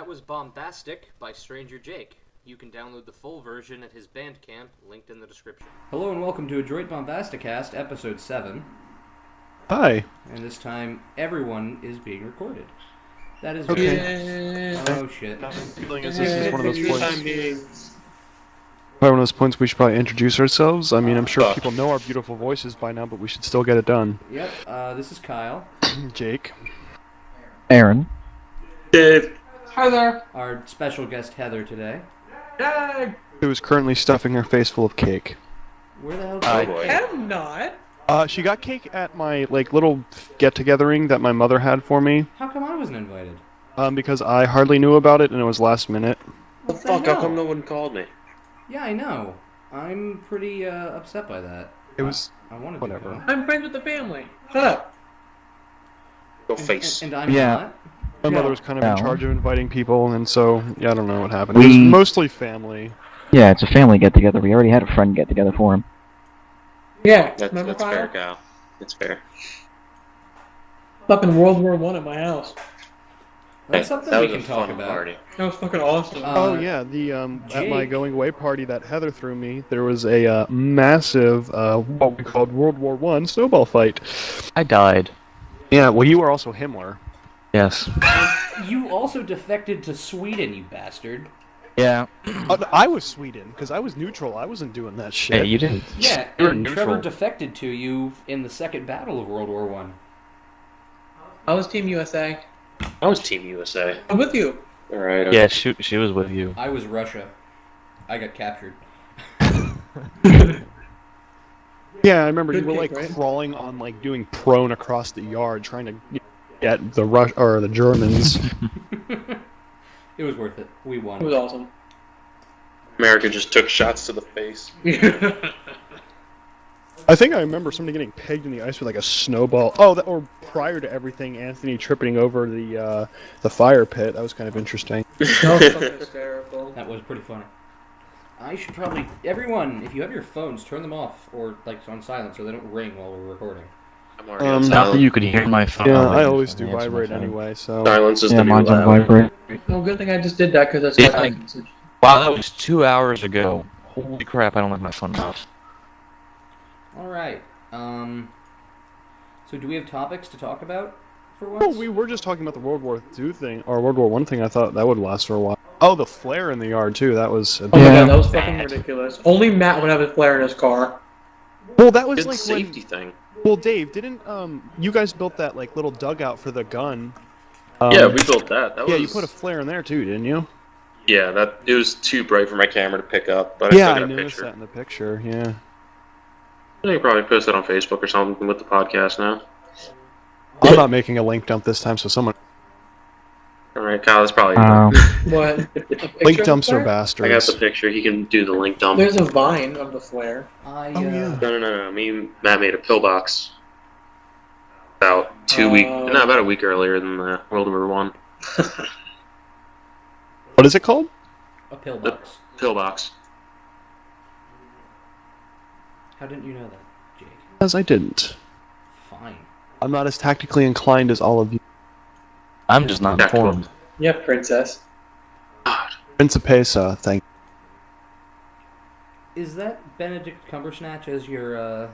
That was Bombastic by Stranger Jake. You can download the full version at his Bandcamp, linked in the description. Hello and welcome to Adroit BombastiCast, Episode 7. Hi. And this time, everyone is being recorded. That is okay. Oh shit. This is one of those points. One of those points we should probably introduce ourselves. I mean, I'm sure people know our beautiful voices by now, but we should still get it done. Yep, this is Kyle. Jake. Aaron. Dave. Hi there. Our special guest Heather today. Yay! Who is currently stuffing her face full of cake. Where the hell is I she? am not. She got cake at my little get-togethering that my mother had for me. How come I wasn't invited? Because I hardly knew about it and it was last minute. What the fuck? How come no one called me? Yeah, I know. I'm pretty upset by that. It was I wanted whatever. to go. I'm friends with the family. Shut up. Go face. And I'm Yeah. not. My No. mother was kind of No. in charge of inviting people, and so, yeah, I don't know what happened. It was mostly family. Yeah, it's a family get-together. We already had a friend get-together for him. Yeah, That's remember fair, Kyle? Kyle. That's fair. Fucking World War I at my house. That's Hey, something that we was can a talk fun about. party. That was fucking awesome. Oh yeah, the at my Jake. going away party that Heather threw me, there was a massive what we called World War I snowball fight. I died. Yeah, well, you were also Himmler. Yes. You also defected to Sweden, you bastard. Yeah. I was Sweden because I was neutral. I wasn't doing that shit. Hey, you didn't. Yeah, You were and neutral. Trevor defected to you in the Second Battle of World War I. I was Team USA. I was Team USA. I'm with you. Alright. Yeah, she was with you. I was Russia. I got captured. Yeah, I remember Good you were pick, right? crawling on doing prone across the yard trying to get the Germans. It was worth it. We It won. was awesome. America just took shots to the face. I think I remember somebody getting pegged in the ice with a snowball. Oh, or prior to everything, Anthony tripping over the fire pit. That was kind of interesting. That was fucking hysterical. That was pretty funny. I should probably... Everyone, if you have your phones, turn them off or on silent so they don't ring while we're recording. I'm already on Not that silent. you could hear my phone. Yeah, Oh, I always do answer my vibrate phone. anyway. So Silence is Yeah, the new mine's on loud. vibrate. Well, good thing I just did that because that's Yeah, my I- message. Wow, that was 2 hours ago. Holy crap, I don't like my phone off. Alright. So do we have topics to talk about for once? well, we were just talking about the World War II thing or World War I thing. I thought that would last for a while. Oh, the flare in the yard too. That was. Oh my Yeah. god, that was fucking ridiculous. Only Matt would have a flare in his car. Well, that was Good when. safety thing. Well, Dave, didn't you guys built that little dugout for the gun? Yeah, we built that. That Yeah, was... you put a flare in there too, didn't you? Yeah, it was too bright for my camera to pick up, but Yeah, I I took a noticed picture. that in the picture. Yeah. I think probably post it on Facebook or something with the podcast now. I'm not making a link dump this time, so someone Alright, Kyle, that's probably What? A link picture of dumps the are flare? I got bastards. the picture. He can do the link dump. There's a vine of the flare. I, Oh, yeah. No. Me and Matt made a pillbox about about a week earlier than the World War One. What is it called? a pillbox. Pillbox. How didn't you know that, Jake? Because I didn't. Fine. I'm not as tactically inclined as all of you. I'm just not informed. Yeah, princess. Principessa, thank. Is that Benedict Cumbersnatch as your,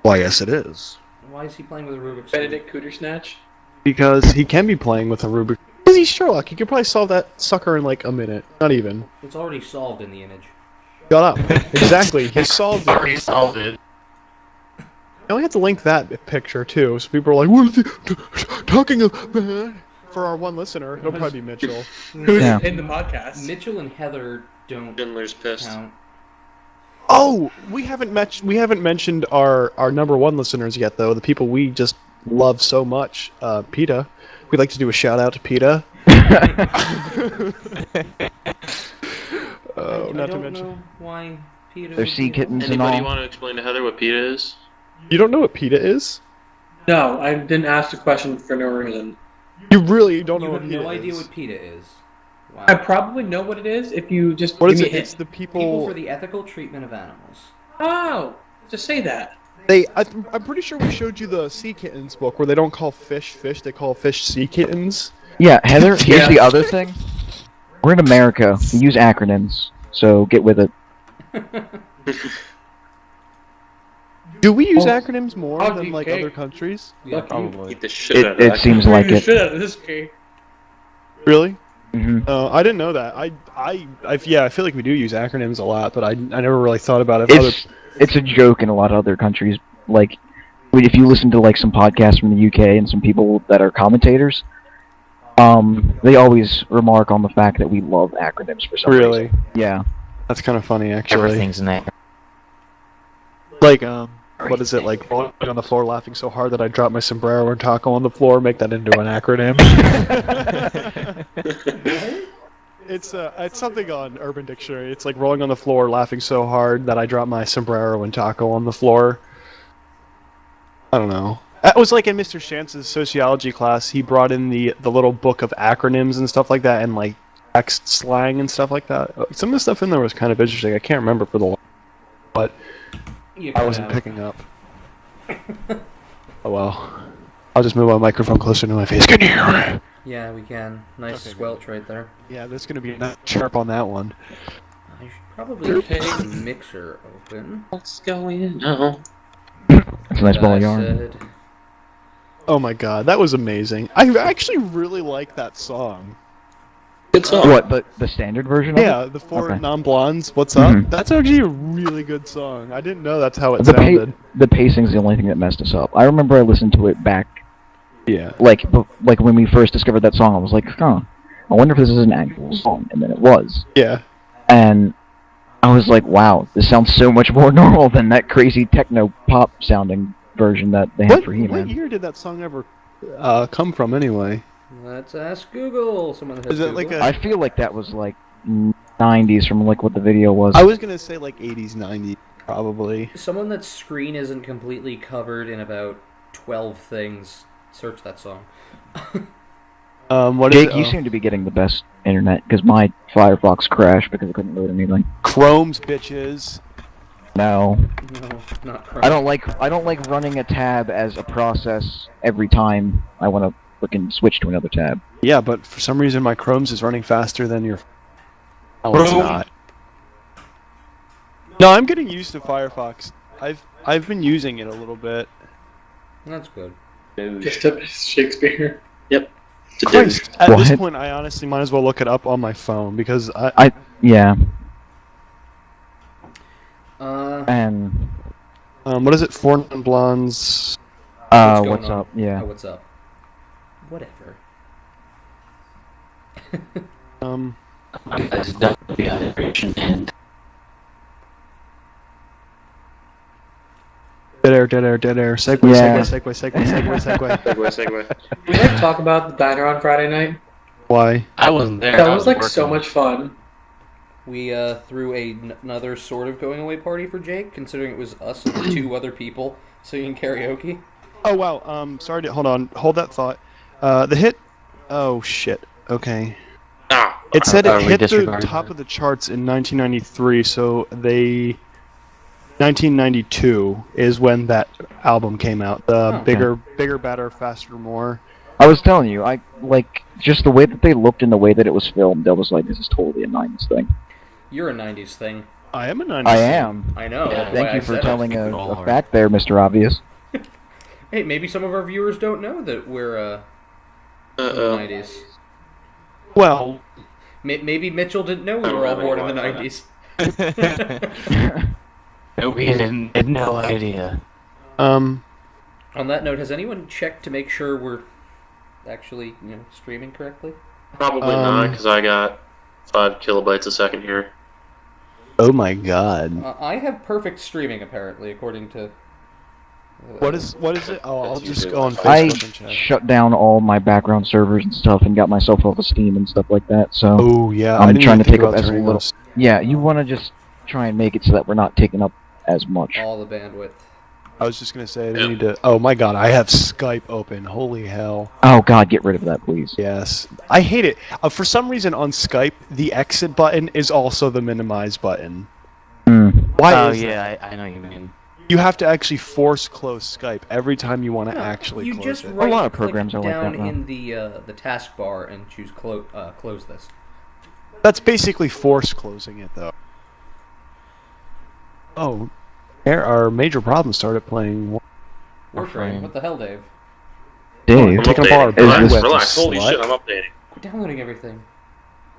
Why, yes, it is. Why is he playing with a Rubik's Cube? Benedict Cootersnatch. Because he can be playing with a Rubik. Because he's Sherlock. He could probably solve that sucker in a minute. Not even. It's already solved in the image. Shut up. Exactly. He solved it. Already solved it. I only have to link that picture too, so people are like, "What is he talking about?" For our one listener, it'll probably be Mitchell. Yeah. In the podcast. Mitchell and Heather don't Schindler's pissed. count. Oh, we haven't mentioned our number one listeners yet, though. The people we just love so much, PETA. We'd like to do a shout out to PETA. I Not to don't mention, know why Peter. They're would sea be- kittens and Anybody all. want to explain to Heather what PETA is? you don't know what PETA is? No, I didn't ask the question for no reason. You really don't You know what have PETA no is. idea what PETA is. Wow. I probably know what it is if you just What give is me it? a It's hint. the People for the ethical treatment of animals. Oh, just say that. I'm pretty sure we showed you the sea kittens book where they don't call fish fish, they call fish sea kittens. Yeah, Heather, here's Yeah. the other thing. We're in America. We use acronyms, so get with it. Do we use Oh, acronyms more oh, than like okay. other countries? Yeah, Probably. Eat the shit out of It that. seems like it. Shit out of this cake. Really? Hmm. I didn't know that. I feel like we do use acronyms a lot, but I never really thought about it. It's a joke in a lot of other countries. Like, if you listen to like some podcasts from the UK and some people that are commentators, they always remark on the fact that we love acronyms for some Really? reason. Yeah. That's kind of funny, actually. Everything's in there. Like, what is it, like rolling on the floor laughing so hard that I dropped my sombrero and taco on the floor, make that into an acronym. It's something on Urban Dictionary. It's like rolling on the floor laughing so hard that I dropped my sombrero and taco on the floor. I don't know. That was like in Mr. Chance's sociology class. He brought in the little book of acronyms and stuff like that, and like text slang and stuff like that. Some of the stuff in there was kind of interesting. I can't remember for the life, but I wasn't picking up. Oh well. I'll just move my microphone closer to my face. Can you hear me? Yeah, we can. Nice Okay, squelch right there. Yeah, there's gonna be a sharp on that one. I should probably keep the mixer open. What's going on? It's a nice ball of I yarn. said, Oh my god, that was amazing. I actually really like that song. Good song. What, the standard version of Yeah, it? the four Okay. non-blondes, What's Up? Mhm. That's actually a really good song. I didn't know that's how it The, sounded. the pacing's the only thing that messed us up. I remember I listened to it back, Yeah. like when we first discovered that song, I was like, huh, I wonder if this is an actual song, and then it was. Yeah. And I was like, wow, this sounds so much more normal than that crazy techno-pop sounding version that they had for What He-Man. year did that song ever come from anyway? let's ask Google. Someone that has Is it Google. like I feel like that was like 90s from like what the video was. I was gonna say like 80s, 90s, probably. Someone that's screen isn't completely covered in about 12 things. Search that song. What is Jake, it? you seem to be getting the best internet, because my Firefox crashed because I couldn't load anything. Chrome's bitches. No. No, not Chrome. I don't like running a tab as a process every time I want to freaking switch to another tab. Yeah, but for some reason my Chrome's is running faster than your. Oh, it's Chrome? not. No, I'm getting used to Firefox. I've been using it a little bit. That's good. Just a Shakespeare. It's a Christ, at this What? point, I honestly might as well look it up on my phone because Yeah, And and what is it? Four non-blondes. what's going what's on? up? Yeah. Oh, what's up? Whatever. That's done the hydration and Dead air. Segue, Yeah. segue. Segue. We like talk about the diner on Friday night. Why? I wasn't there. That I was like so working. much fun. We threw another sort of going away party for Jake, considering it was us and the two other people singing karaoke. Oh wow. Sorry to hold that thought. The hit. Oh shit. Okay. Ah. It said Are it we hit the disregarding top that? of the charts in 1993. So 1992 is when that album came out. The Oh. bigger, better, faster, more. I was telling you, I like just the way that they looked and the way that it was filmed. I was like, this is totally a '90s thing. You're a 90s thing. I am a 90s. I am. I know. Yeah, that's Thank why you I for said telling Keep it a all hard. fact there, Mr. Obvious. it. Hey, maybe some of our viewers don't know that we're in the 90s. Well, Maybe Mitchell didn't know we were all born in the 90s. We had no idea. um, On that note, has anyone checked to make sure we're actually, streaming correctly? Probably not, because I got 5 kilobytes a second here. oh my god. I have perfect streaming, apparently, according to... What is it? Oh, I'll That's just usually go on what I Facebook and check. shut down all my background servers and stuff and got myself off of Steam and stuff like that. So Oh yeah, I'm I didn't trying even to think take up about as turning little- those. yeah, you want to just try and make it so that we're not taking up as much. all the bandwidth. I was just gonna say I Yeah. need to. Oh my god, I have Skype open. Holy hell. Oh God, get rid of that, please. Yes, I hate it. For some reason on Skype, the exit button is also the minimize button. Hmm. Why Oh is yeah, I know what you mean. You have to actually force close Skype every time you want to No, actually you close just it. A lot of right-click programs are like down that, though. in the taskbar and choose close this. That's basically force closing it, though. Oh, there are major problems started playing. Warframe. What the hell, Dave? Dave, I'm Taking up all our updating. Relax, bandwidth, relax. you Holy slut. shit, I'm updating. Quit downloading everything.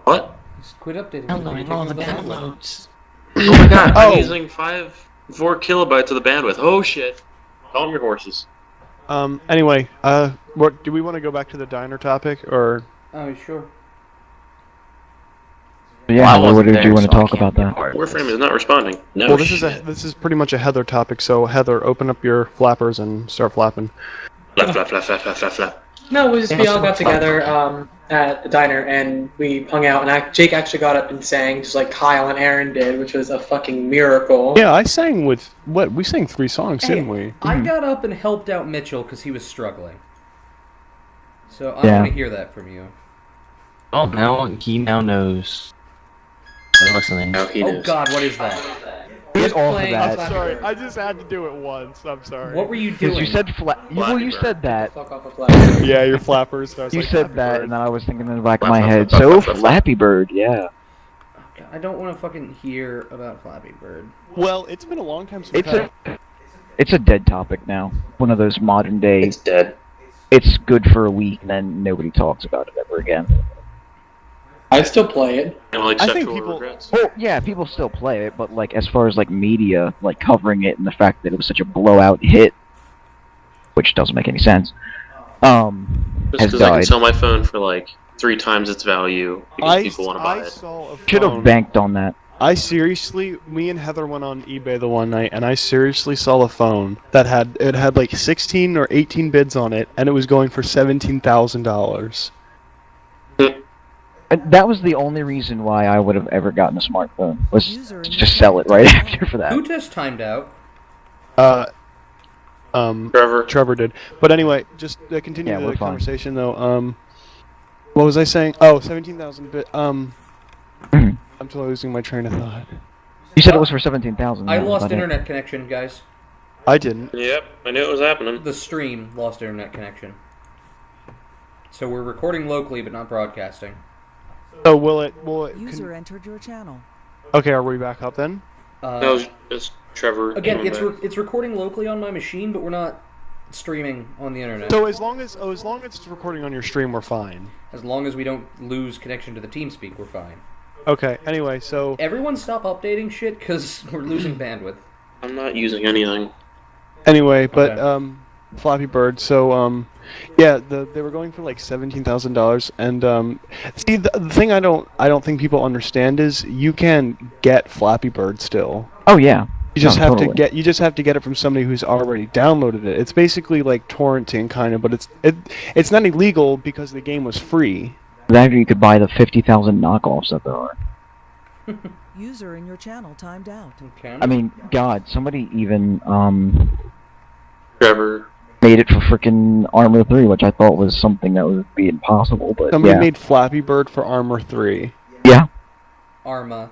What? Just quit updating. Downloading all the Taking the downloads. Oh my god, Oh. I'm using 4 kilobytes of the bandwidth. Oh shit. Calm your horses. Anyway, what do we want to go back to the diner topic, or? Oh, sure. yeah, Well, I what wasn't did there, you want to so I talk can't about be a that? part of Warframe this. is not responding. No Well, shit. this is pretty much a Heather topic. So Heather, open up your flappers and start flapping. Flap, flap, flap, flap, flap, flap, flap. No, we all got together at the diner and we hung out, and Jake actually got up and sang just like Kyle and Aaron did, which was a fucking miracle. Yeah, I sang with we sang 3 songs, Hey, didn't we? I got up and helped out Mitchell because he was struggling. So I Yeah. want to hear that from you. Oh, he now knows. I'm listening. Now he Oh knows. God, what is that? Get off of playing that. I'm Flappy sorry, Bird. I just had to do it once. I'm sorry. What were you Because doing? you said you said that. Fuck off a flag. Yeah, your flappers. I was You like, said Flappy that, Bird. and then I was thinking in the back of Flap, my flap, head. flap, So flap, flap, flap. Flappy Bird, yeah. God, I don't want to fucking hear about Flappy Bird. Well, it's been a long time since. It's a dead topic now. One of those modern day. It's dead. It's good for a week, and then nobody talks about it ever again. I still play it. And like I think sexual people- regrets. Well, yeah, people still play it, but like as far as like media, like covering it and the fact that it was such a blowout hit, which doesn't make any sense, Just has because I can died. sell my phone for like 3 times its value because people want to buy I it. saw a Should have phone. banked on that. I seriously, me and Heather went on eBay the one night, and I seriously saw a phone that had like 16 or 18 bids on it, and it was going for $17,000. And that was the only reason why I would have ever gotten a smartphone, was to just sell it right after for that. Who just timed out? Trevor. Trevor did. But anyway, just continue Yeah, we're the fine. conversation though. What was I saying? Oh, 17,000 bit. I'm still losing my train of thought. You said it was for 17,000. I that was lost about it. internet connection, guys. I didn't. Yep, I knew it was happening. The stream lost internet connection. So we're recording locally, but not broadcasting. So will it? User entered your channel. Okay, are we back up then? No, it's Trevor. Again, coming back. it's recording locally on my machine, but we're not streaming on the internet. So as long as it's recording on your stream, we're fine. As long as we don't lose connection to the TeamSpeak, we're fine. Okay. Anyway, so Everyone stop updating shit, because we're losing bandwidth. I'm not using anything. anyway, but Okay. Flappy Bird. So yeah, they were going for like $17,000, and see the thing I don't think people understand is you can get Flappy Bird still. Oh yeah. You just No, have totally. to get it from somebody who's already downloaded it. It's basically like torrenting kind of, but it's not illegal because the game was free. That you could buy the 50,000 knockoffs that there are. User in your channel timed out. Okay. I mean, God, somebody even Trevor. made it for frickin' Armor 3, which I thought was something that would be impossible, but Somebody yeah. made Flappy Bird for Armor 3. Yeah. Arma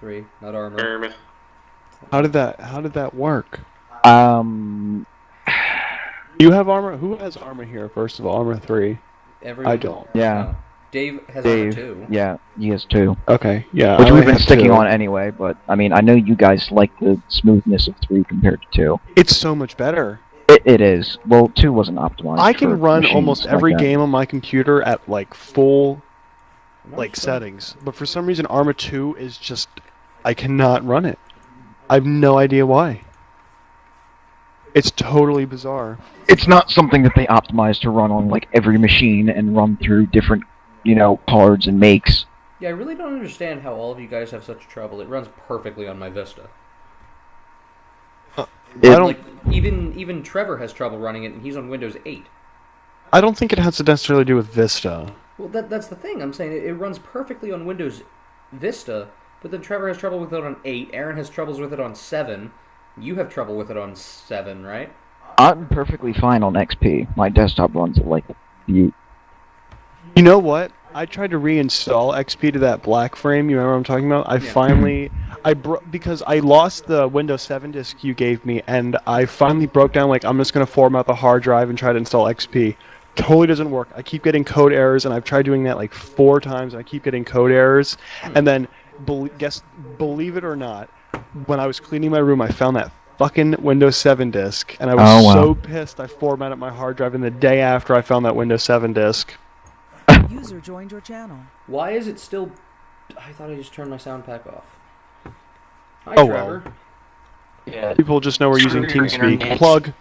3, not armor. How did that work? You have Armor? Who has Armor here, first of all? Armor 3. Everyone, I don't. Yeah. No. Dave has armor Dave. 2. Yeah, he has two. Okay, yeah. Which I we've only been have sticking 2. on anyway, but I mean, I know you guys like the smoothness of 3 compared to 2. It's so much better. It is. Well, 2 wasn't optimized. I can for run machines almost like every that. game on my computer at like full like Nice. settings, but for some reason Arma 2 is just I cannot run it. I have no idea why. It's totally bizarre. It's not something that they optimize to run on like every machine and run through different, cards and makes. Yeah, I really don't understand how all of you guys have such trouble. It runs perfectly on my Vista. I don't Like, even Trevor has trouble running it, and he's on Windows 8. I don't think it has to necessarily do with Vista. Well, that's the thing. I'm saying it runs perfectly on Windows Vista, but then Trevor has trouble with it on 8. Aaron has troubles with it on 7. You have trouble with it on 7, right? I'm perfectly fine on XP. My desktop runs at like the You know what? I tried to reinstall XP to that black frame. You remember what I'm talking about? Because I lost the Windows 7 disk you gave me, and I finally broke down, like, I'm just going to format the hard drive and try to install XP. Totally doesn't work. I keep getting code errors, and I've tried doing that like 4 times, and I keep getting code errors. And then, believe it or not, when I was cleaning my room, I found that fucking Windows 7 disk, and I was so pissed I formatted my hard drive, and the day after I found that Windows 7 disk. User joined your channel. Why is it still... I thought I just turned my sound pack off. Hi, Oh, Trevor. well. Yeah. People just know we're using Screw your TeamSpeak. internet. Plug.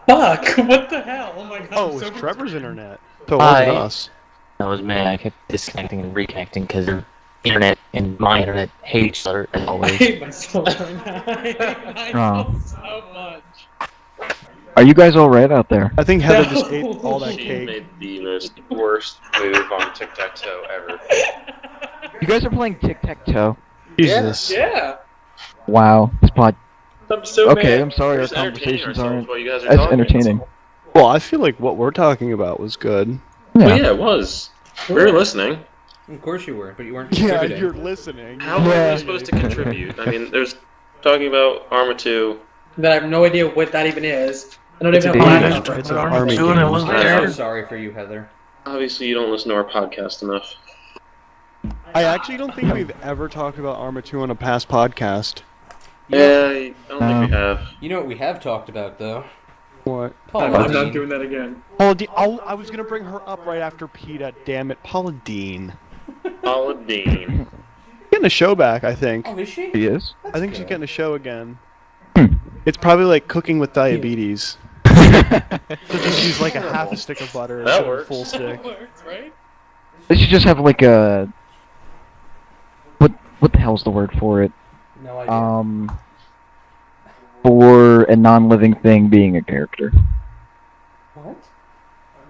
Fuck! What the hell? Oh my god. Oh, I'm it was so Trevor's internet. So it wasn't Hi. us. That was me. I kept disconnecting and reconnecting because their internet and my internet hate each other as I always. hate myself right now. I hate myself so much. Are you guys all right out there? I think Heather No. just ate all that She cake. made the most worst move on tic-tac-toe ever. You guys are playing tic-tac-toe. Jesus. Yeah. Wow. This pod... I'm so Okay, mad. I'm sorry We're our just entertaining conversations ourselves aren't while you guys are as talking. entertaining. Well, I feel like what we're talking about was good. Well, yeah, it was. We were listening. Of course you were, but you weren't Yeah, contributing. you're listening. How are we supposed to contribute? I mean, there's talking about Arma 2. That I have no idea what that even is. I don't It's even a have game. a laptop. It's an army Doing it game. was I'm there. so sorry for you, Heather. Obviously, you don't listen to our podcast enough. I actually don't think we've ever talked about Arma 2 on a past podcast. Yeah, I don't think we have. You know what we have talked about, though? What? Paula I'm not Dean. doing that again. Paula Dean. Oh, I was gonna bring her up right after PETA. Damn it, Paula Dean. Paula Dean. Getting a show back, I think. Oh, is she? He is? I think she's getting a show again. Hmm. It's probably like cooking with diabetes. So just use like a half a stick of butter That instead of a works. full stick. Works, right? They should just have like a... What the hell's the word for it? No idea. For a non-living thing being a character. What?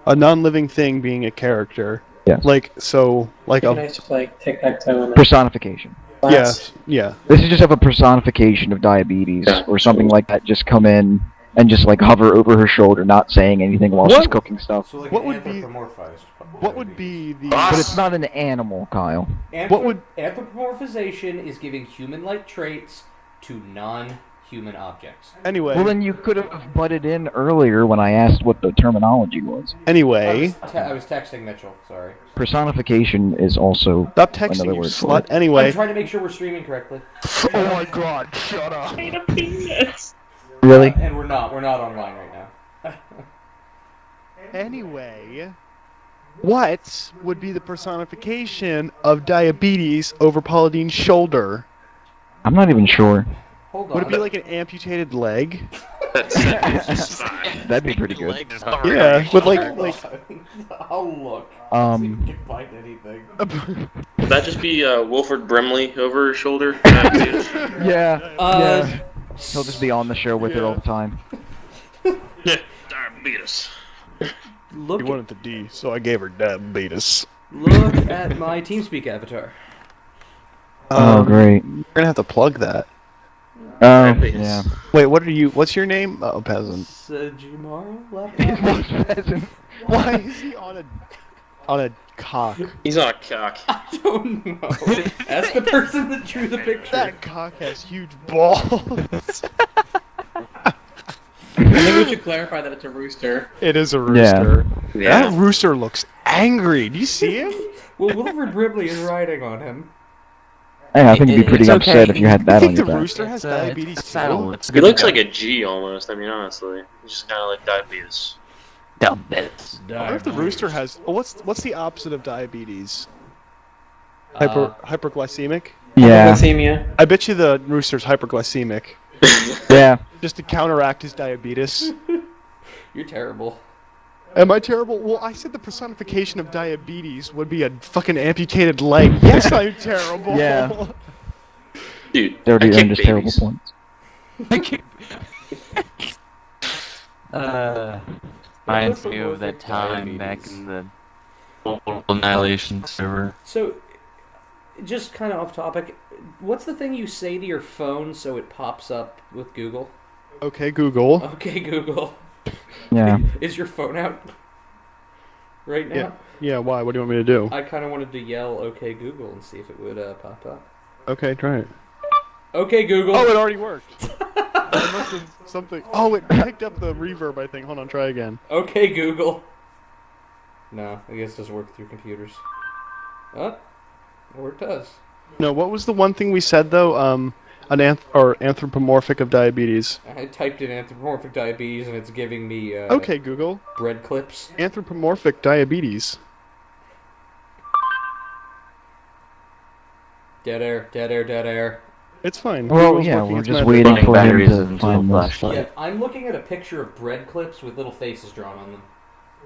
A non-living thing being a character. Yes. Like so, like It'd be a nice to play tic-tac-toe in the Personification. class. yeah. They should just have a personification of diabetes Yeah. or something like that. Just come in and just like hover over her shoulder, not saying anything while she's What? cooking stuff. So like What an would be- anthropomorphized. What would be the? But it's not an animal, Kyle. What would- Anthropomorphization is giving human-like traits to non-human objects. Anyway. Well, then you could have butted in earlier when I asked what the terminology was. Anyway. I was texting Mitchell. Sorry. Personification is also Stop texting, another you word for slut. it. I'm Anyway. trying to make sure we're streaming correctly. Oh my god, shut up. Really? And we're not. We're not online right now. Anyway. What would be the personification of diabetes over Paula Dean's shoulder? I'm not even sure. Hold on. Would it be like an amputated leg? That'd be pretty good. Yeah, with like I'll look. See if Um, we can find anything. Would that just be Wilford Brimley over her shoulder? yeah. He'll just be on the show with it all the time. Yeah, diabetes. Look. He wanted the D, so I gave her diabetes. Look at my TeamSpeak avatar. Oh, great. We're gonna have to plug that. Oh, Diabetes. yeah. Wait, what are you? What's your name? Oh, peasant. Sajimaru laptop? Why is he on a cock? He's on a cock. I don't know. That's the person that drew the picture. That cock has huge balls. I think we should clarify that it's a rooster. It is a rooster. Yeah. That rooster looks angry. Do you see him? Well, Wilford Brimley is riding on him. Hey, I think you'd be pretty It's upset okay. if you had I that on think your the back. rooster has diabetes It's a saddle. too. It's He good looks to like go. a G almost. I mean, honestly, he's just kind of like diabetes. Diabetes. I wonder if the rooster has. Oh, what's the opposite of diabetes? Hyperglycemic. Yeah. Hypoglycemia. I bet you the rooster's hyperglycemic, Yeah. just to counteract his diabetes. You're terrible. Am I terrible? Well, I said the personification of diabetes would be a fucking amputated leg. Yes, I'm terrible. Yeah. Dude, They already I earned kick his terrible babies. points. Reminds me of that time back in the World Annihilation server. So, just kind of off topic, what's the thing you say to your phone so it pops up with Google? Okay, Google. Okay, Google. Yeah. Is your phone out? right now. Yeah. Yeah, why? What do you want me to do? I kind of wanted to yell "Okay Google" and see if it would pop up. Okay, try it. Okay Google. Oh, it already worked. It must have something. Oh, it picked up the reverb, I think. Hold on, try again. Okay Google. No, I guess it doesn't work through computers. Oh, or it does. No, what was the one thing we said, though? Anthropomorphic of diabetes. I typed in anthropomorphic diabetes and it's giving me Okay, Google. bread clips. Anthropomorphic diabetes. Dead air, dead air, dead air. It's fine. Well, Google's yeah, working we're its just magic. waiting Running for him batteries to into a find this. flashlight. Yeah, I'm looking at a picture of bread clips with little faces drawn on them.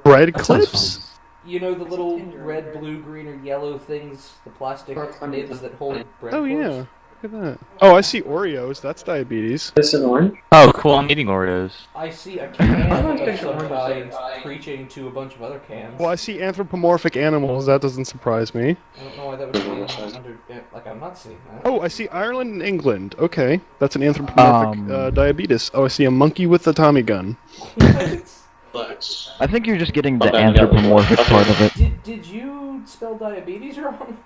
Bread That sounds clips? You know the little red, blue, green, or yellow things, the plastic nibs that hold bread Oh, clips? yeah. Look at that. Oh, I see Oreos. That's diabetes. This is orange. Oh, cool! I'm eating Oreos. I see a can Someone's of picture some orange. kind preaching to a bunch of other cans. Well, I see anthropomorphic animals. That doesn't surprise me. I don't know why that would be under... Like, I'm not seeing that. Oh, I see Ireland and England. Okay. That's an anthropomorphic diabetes. Oh, I see a monkey with a Tommy gun. Flex. I think you're just getting the anthropomorphic part of it. Did you spell diabetes wrong?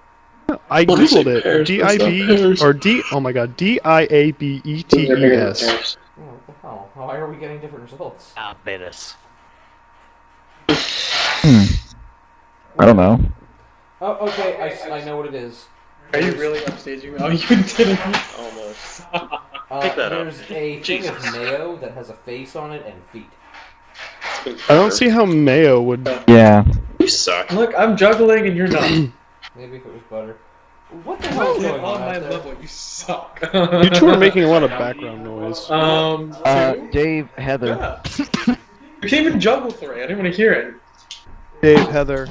I What is googled it? it. Pears, D-I-B pears. or D. Oh my God. D-I-A-B-E-T-E-S. Oh, what the hell? Why are we getting different results? Diabetes. I don't know. Oh, okay, I know what it is. Are you really upstaging me? Oh, you didn't. Almost. There's Pick that up. a thing of Jesus. mayo that has a face on it and feet. I don't see how mayo would. Yeah. You suck. Look, I'm juggling and you're not. Maybe if it was butter. What the hell is Get going on on my out there? level, you suck. You two are making a lot of background noise. Dave, Heather. Yeah. You can't even juggle for it. I didn't want to hear it. Dave, Heather.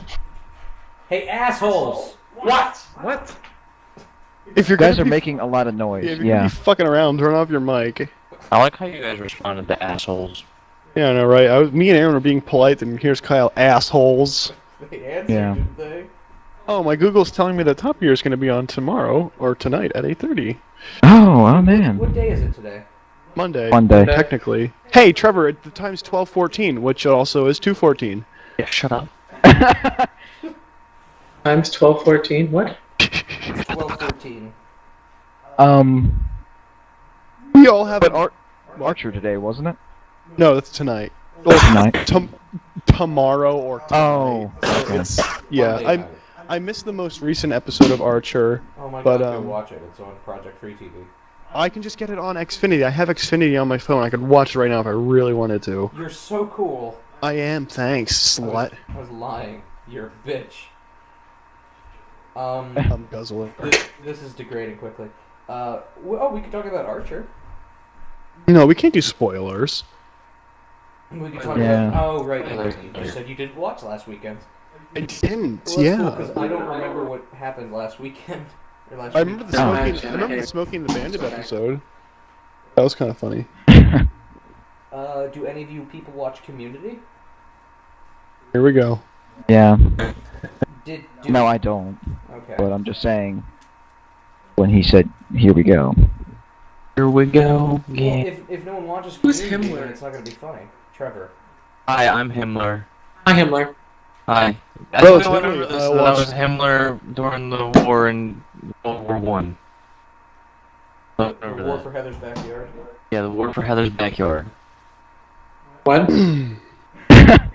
Hey, assholes! What? If you're You guys gonna are be, making a lot of noise. yeah, if you're gonna be fucking around, turn off your mic. I like how you guys responded to assholes. Yeah, I know, right? Me and Aaron were being polite, and here's Kyle, assholes. They answered, Yeah. didn't they? Oh, my Google's telling me that Top Gear is going to be on tomorrow, or tonight, at 8:30. Oh man. What day is it today? Monday. Monday. Technically. Hey, Trevor, the time's 12:14, which also is 2:14. Yeah, shut up. Times 12:14. What? 12:14. We all have But Archer today, wasn't it? No, that's tonight. Tonight. Tomorrow or tonight. Oh. Okay. It's, yeah, Monday night. I missed the most recent episode of Archer. Oh my but, god, go um, watch it. It's on Project Free TV. I can just get it on Xfinity. I have Xfinity on my phone. I could watch it right now if I really wanted to. You're so cool. I am, thanks, slut. I was lying. You're a bitch. I'm guzzling. This is degrading quickly. We could talk about Archer. No, we can't do spoilers. We could talk Yeah. about... Oh, right. You just said you didn't watch last weekend. I didn't, Well, that's yeah. cool, 'cause I don't remember what happened last weekend. Or last I remember the week. smoking. I remember the Smoking the Bandit episode. That was kind of funny. Do any of you people watch Community? Here we go. Yeah. No, I don't. Okay. But I'm just saying. When he said, "Here we go." Here we go. Well, Yeah. if no one watches Who's Community, Himmler? then it's not going to be funny. Trevor. Hi, I'm Himmler. Hi, Himmler. Hi. I Well, still it's remember Himmler. this. I That watched- was Himmler during the war in World War One. I The remember War that. for Heather's Backyard. Yeah, the war for Heather's backyard. What? I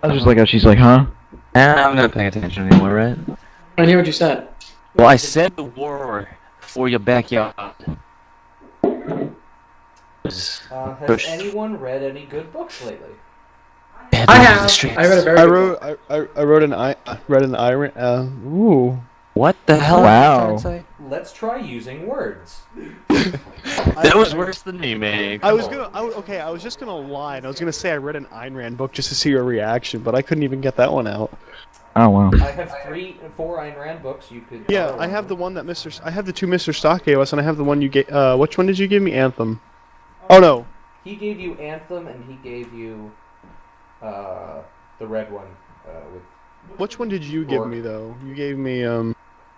was just like, oh, she's like, huh? I'm not paying attention anymore, right? I didn't hear what you said. Well, I said the war for your backyard. Has Push. anyone read any good books lately? I have. I read a very I good wrote. book. I wrote an. I read an Iron. Ooh. What the hell? Wow. Did you say? Let's try using words. That was worse than me, man. I was gonna. Okay, I was just gonna lie. And I was gonna say I read an Ayn Rand book just to see your reaction, but I couldn't even get that one out. Oh wow. I have 4 Ayn Rand books. You could. Yeah, borrow I have of the them. one that Mr. I have the two Mr. Stock gave us, and I have the one you gave. Which one did you give me? Anthem. Oh no. He gave you Anthem, and he gave you the red one. With Which one did you give me though? You gave me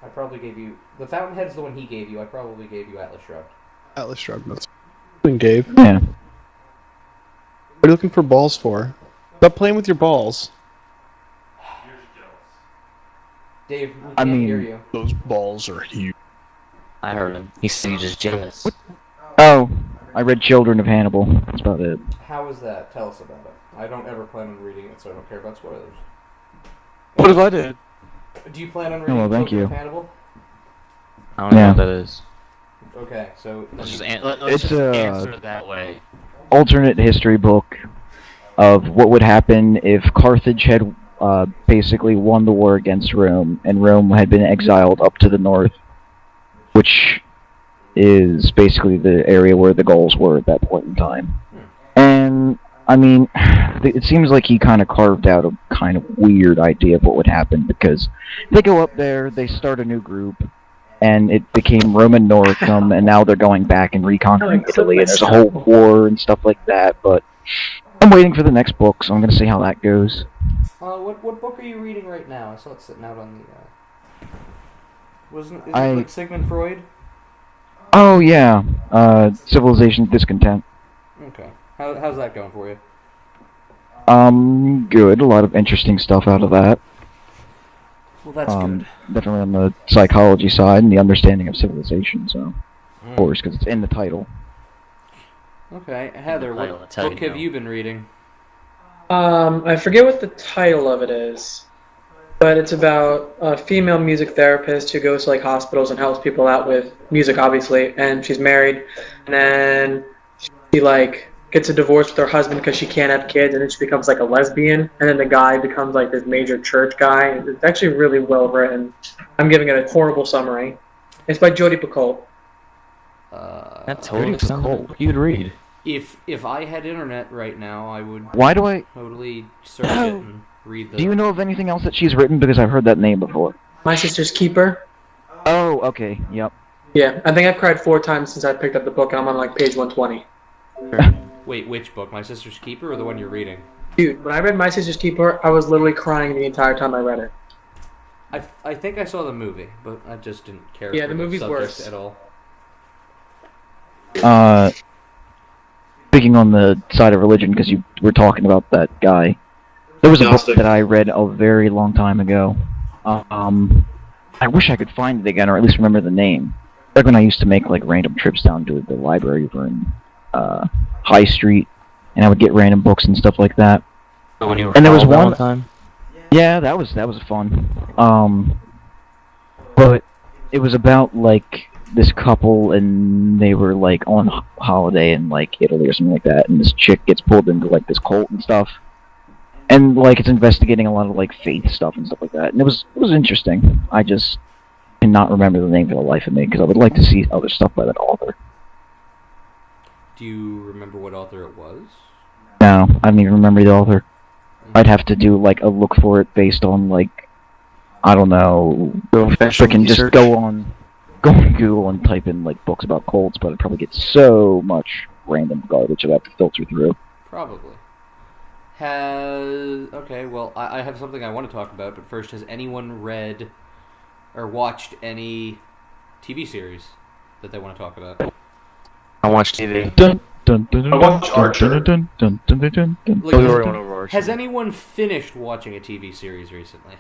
I probably gave you the Fountainhead's the one he gave you. I probably gave you Atlas Shrugged. Atlas Shrugged. That's what Dave. Yeah. What are you looking for balls for? Stop playing with your balls. Dave, we I can't mean- hear you. Those balls are huge. I heard him. He said he's just jealous. Oh, I read Children of Hannibal. That's about it. How is that? Tell us about it. I don't ever plan on reading it, so I don't care about spoilers. What if I did? Do you plan on reading well, thank Children of you. Hannibal? I don't know Yeah. what that is. Okay, so Let's just, It's just a- answer it that way. Alternate history book of what would happen if Carthage had basically won the war against Rome, and Rome had been exiled up to the north, which is basically the area where the Gauls were at that point in time. And, I mean, it seems like he kind of carved out a kind of weird idea of what would happen, because they go up there, they start a new group, and it became Roman Noricum, and now they're going back and reconquering Italy, and there's a whole war and stuff like that, but I'm waiting for the next book, so I'm going to see how that goes. what book are you reading right now? I saw it sitting out on the. Isn't it I- like Sigmund Freud? Oh, yeah, Civilization's Discontent. Okay. How's that going for you? Good, a lot of interesting stuff out of that. Well, that's good. Definitely on the psychology side and the understanding of civilization, so, of course, because it's in the title. Okay, Heather, I'll what tell book you have now. you been reading? I forget what the title of it is, but it's about a female music therapist who goes to like hospitals and helps people out with music, obviously. And she's married, and then she like gets a divorce with her husband because she can't have kids, and then she becomes like a lesbian. And then the guy becomes like this major church guy. It's actually really well written. I'm giving it a horrible summary. It's by Jodi Picoult. That totally Pretty sounds cool. like what you'd read. If I had internet right now, I would Why do I... totally search it and read the. Do you know of anything else that she's written? Because I've heard that name before. My Sister's Keeper. Oh, okay, yep. Yeah, I think I've cried 4 times since I picked up the book, and I'm on like page 120. Wait, which book? My Sister's Keeper or the one you're reading? Dude, when I read My Sister's Keeper, I was literally crying the entire time I read it. I think I saw the movie, but I just didn't care. Yeah, for the movie's subject worse. at all. Speaking on the side of religion, because you were talking about that guy, there was a book Gnostic. that I read a very long time ago. I wish I could find it again, or at least remember the name. Back when I used to make like random trips down to the library over in High Street, and I would get random books and stuff like that. When you were And there was followed that one- time? Yeah, that was fun. But it was about like this couple, and they were like on holiday in like Italy or something like that, and this chick gets pulled into like this cult and stuff, and like it's investigating a lot of like faith stuff and stuff like that, and it was interesting. I just cannot remember the name for the life of me because I would like to see other stuff by that author. Do you remember what author it was? No, I don't even remember the author. I'd have to do like a look for it based on like, I don't know, freaking just go on Google and type in like books about cults, but I'd probably get so much random garbage I'd have to filter through. Probably. Okay, well, I have something I want to talk about, but first, has anyone read or watched any TV series that they want to talk about? I watch TV. Dun dun dun I watched Archer. dun dun dun dun dun dun. Like, Overwatch. has anyone finished watching a TV series recently?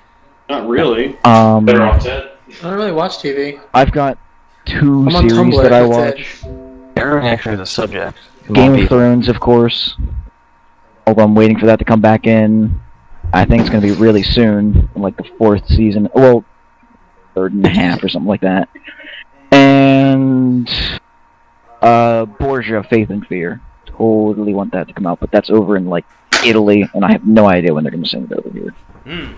Not really. Better Um, off dead. I don't really watch TV. I've got 2 I'm on series Tumblr, that I that's watch. Aaron actually the subject. Game of Thrones, of course. Although I'm waiting for that to come back in. I think it's going to be really soon, in like the 4th season. Well, 3rd and a half or something like that. And Borgia, Faith and Fear. Totally want that to come out, but that's over in like Italy, and I have no idea when they're going to send it over here.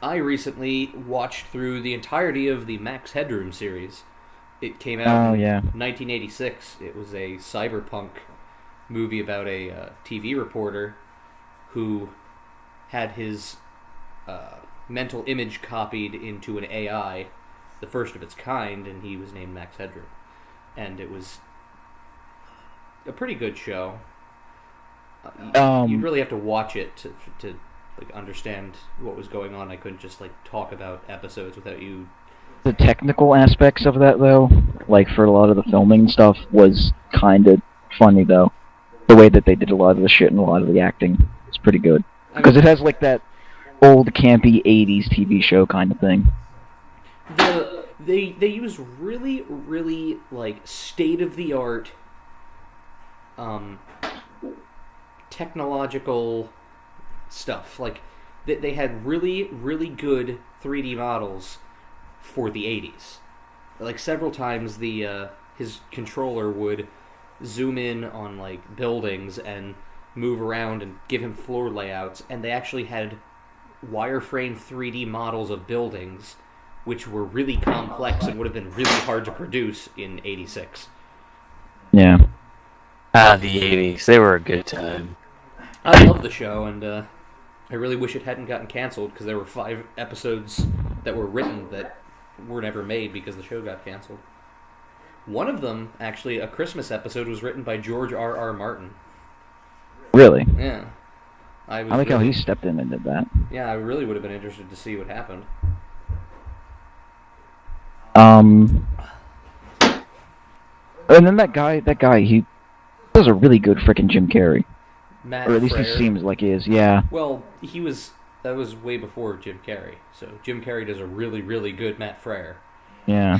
I recently watched through the entirety of the Max Headroom series. It came out Oh, in yeah. 1986. It was a cyberpunk movie about a TV reporter who had his mental image copied into an AI, the first of its kind, and he was named Max Headroom. And it was a pretty good show. You'd really have to watch it to like understand what was going on. I couldn't just like talk about episodes without you. The technical aspects of that, though, like for a lot of the filming and stuff, was kind of funny, though. The way that they did a lot of the shit and a lot of the acting is pretty good. Because it has like that old campy 80s TV show kind of thing. They use really, really, like, state-of-the-art technological stuff. Like, they had really, really good 3D models for the 80s. Like, several times his controller would zoom in on, like, buildings and move around and give him floor layouts, and they actually had wireframe 3D models of buildings which were really complex and would have been really hard to produce in 86. Yeah. The 80s. They were a good time. I love the show, and I really wish it hadn't gotten canceled, because there were 5 episodes that were written that were never made because the show got canceled. One of them, actually, a Christmas episode, was written by George R.R. Martin. Really? Yeah. I like how he stepped in and did that. Yeah, I really would have been interested to see what happened. And then that guy, he does a really good frickin' Jim Carrey. Matt Or at least Frayer. he seems like he is, yeah. Well, that was way before Jim Carrey. So Jim Carrey does a really, really good Matt Frayer. Yeah.